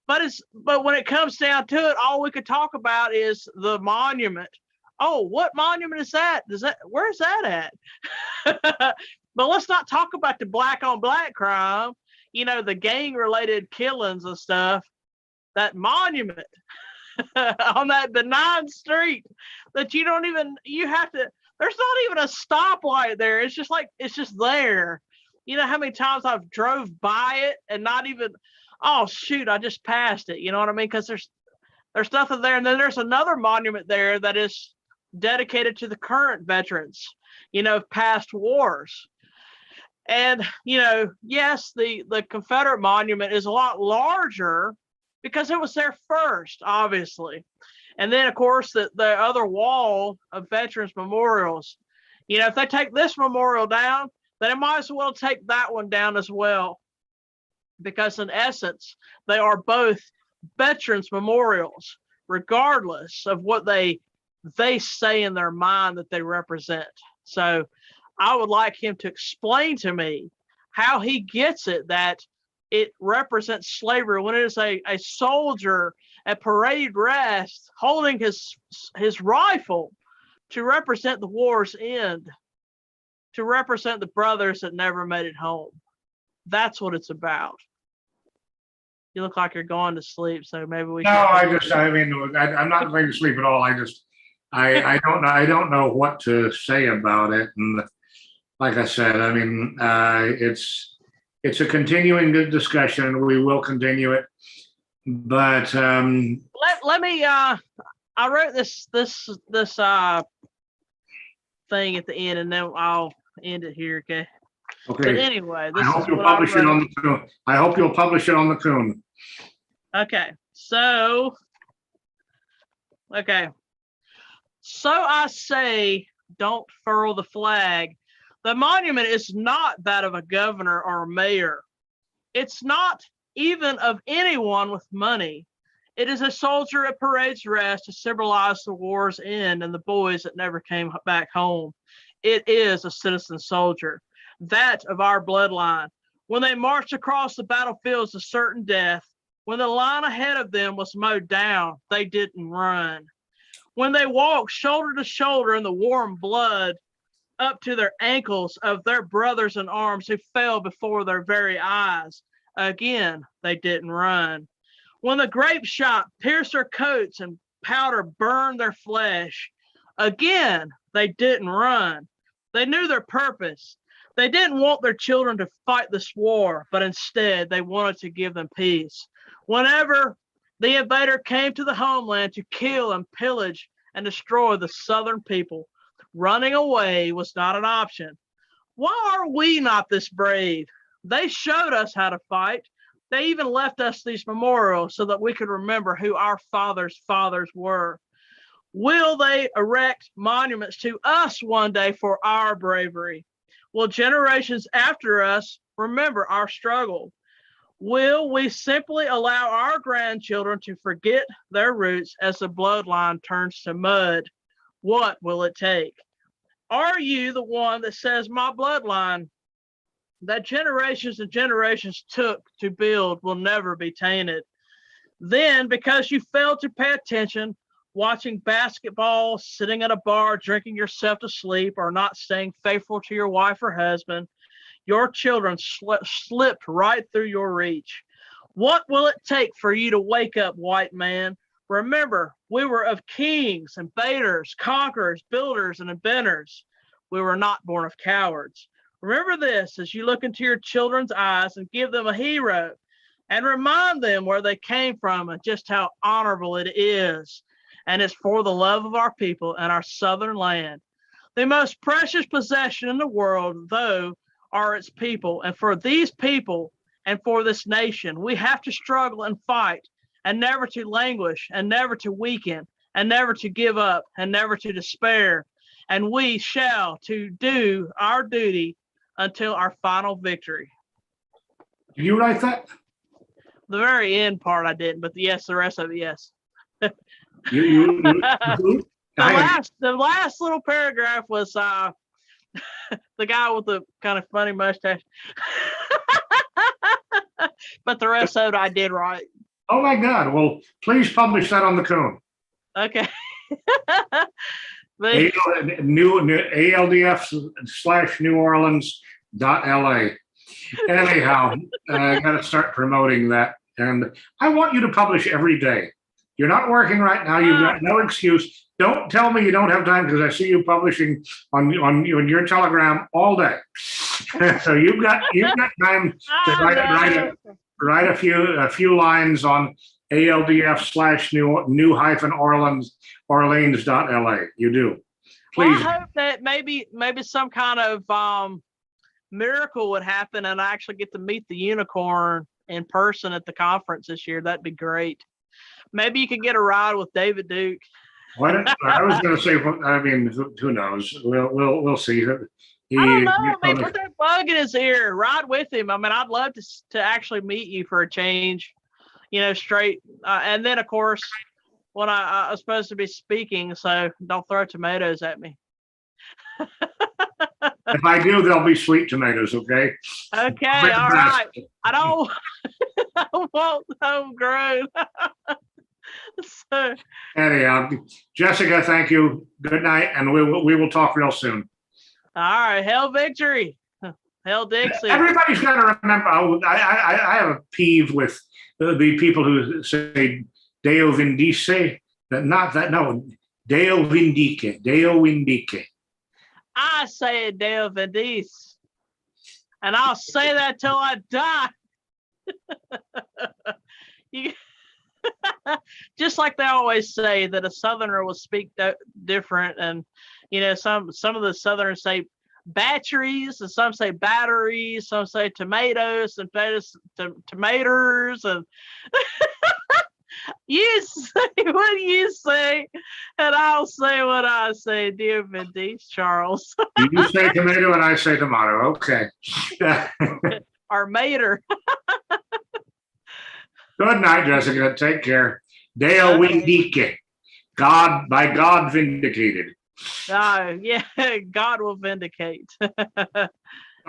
But when it comes down to it, all we could talk about is the monument. Oh, what monument is that? Where's that at? But let's not talk about the black on black crime, the gang related killings and stuff. That monument on that benign street that you have to, there's not even a stoplight there. It's just there. You know how many times I've drove by it and not even, oh shoot, I just passed it. You know what I mean? Because there's nothing there. And then there's another monument there that is dedicated to the current veterans, of past wars. And, yes, the Confederate monument is a lot larger because it was there first, obviously. And then, of course, the other wall of veterans memorials, if they take this memorial down, then it might as well take that one down as well. Because in essence, they are both veterans memorials, regardless of what they say in their mind that they represent. So I would like him to explain to me how he gets it that it represents slavery when it is a soldier at parade rest holding his rifle to represent the war's end, to represent the brothers that never made it home. That's what it's about. You look like you're going to sleep, so maybe we. No, I'm not going to sleep at all. I don't know what to say about it. And like I said, it's a continuing good discussion. We will continue it, but let me. I wrote this thing at the end, and then I'll end it here. Okay. Okay. But anyway, I hope you'll publish it on the Coon. I hope you'll publish it on the Coon. Okay. So I say, don't furl the flag. The monument is not that of a governor or a mayor. It's not even of anyone with money. It is a soldier at parade's rest to symbolize the war's end and the boys that never came back home. It is a citizen soldier, that of our bloodline. When they marched across the battlefields to certain death, when the line ahead of them was mowed down, they didn't run. When they walked shoulder to shoulder in the warm blood up to their ankles of their brothers in arms who fell before their very eyes, again, they didn't run. When the grape shot pierced their coats and powder burned their flesh, again, they didn't run. They knew their purpose. They didn't want their children to fight this war, but instead they wanted to give them peace. Whenever the invader came to the homeland to kill and pillage and destroy the Southern people, running away was not an option. Why are we not this brave? They showed us how to fight. They even left us these memorials so that we could remember who our fathers' fathers were. Will they erect monuments to us one day for our bravery? Will generations after us remember our struggle? Will we simply allow our grandchildren to forget their roots as the bloodline turns to mud? What will it take? Are you the one that says my bloodline that generations and generations took to build will never be tainted? Then, because you failed to pay attention, watching basketball, sitting at a bar, drinking yourself to sleep, or not staying faithful to your wife or husband, your children slipped right through your reach. What will it take for you to wake up, white man? Remember, we were of kings, invaders, conquerors, builders, and inventors. We were not born of cowards. Remember this as you look into your children's eyes and give them a hero, and remind them where they came from and just how honorable it is. And it's for the love of our people and our southern land. The most precious possession in the world, though, are its people. And for these people and for this nation, we have to struggle and fight, and never to languish, and never to weaken, and never to give up, and never to despair. And we shall to do our duty until our final victory. Did you write that? The very end part I didn't, but yes, the rest of it, yes. You The last little paragraph was The guy with the kind of funny mustache. But the rest of it I did right. Oh my God. Well, please publish that on the Coon. Okay. New ALDF/New Orleans.LA. Anyhow, I got to start promoting that. And I want you to publish every day. You're not working right now. You've got no excuse. Don't tell me you don't have time because I see you publishing on your Telegram all day. So you've got time to write a few lines on ALDF/New-Orleans.LA. You do. Please. Well, I hope that maybe some kind of miracle would happen and I actually get to meet the unicorn in person at the conference this year. That'd be great. Maybe you could get a ride with David Duke. I was going to say, I mean, who knows? We'll see. I don't know. I mean, put that bug in his ear. Ride with him. I mean, I'd love to actually meet you for a change. Straight. And then, of course, when I was supposed to be speaking, so don't throw tomatoes at me. If I do, they'll be sweet tomatoes. Okay. Okay. All right. I don't want homegrown. So, anyhow, Jessica, thank you. Good night, and we will talk real soon. All right, Hell Victory, Hell Dixie. Everybody's got to remember. I have a peeve with the people who say Deo Vindice. No, Deo Vindique. Deo Vindique. I say Deo Vindice, and I'll say that till I die. Just like they always say that a Southerner will speak different, and some of the Southerners say batteries, and some say batteries, some say tomatoes and tomatoes, and you say what you say, and I'll say what I say. Dear Vindice, Charles. You say tomato and I say tomato. Okay. Or mater. Good night, Jessica. Take care. Deo Vindique. By God vindicated. Yeah, God will vindicate.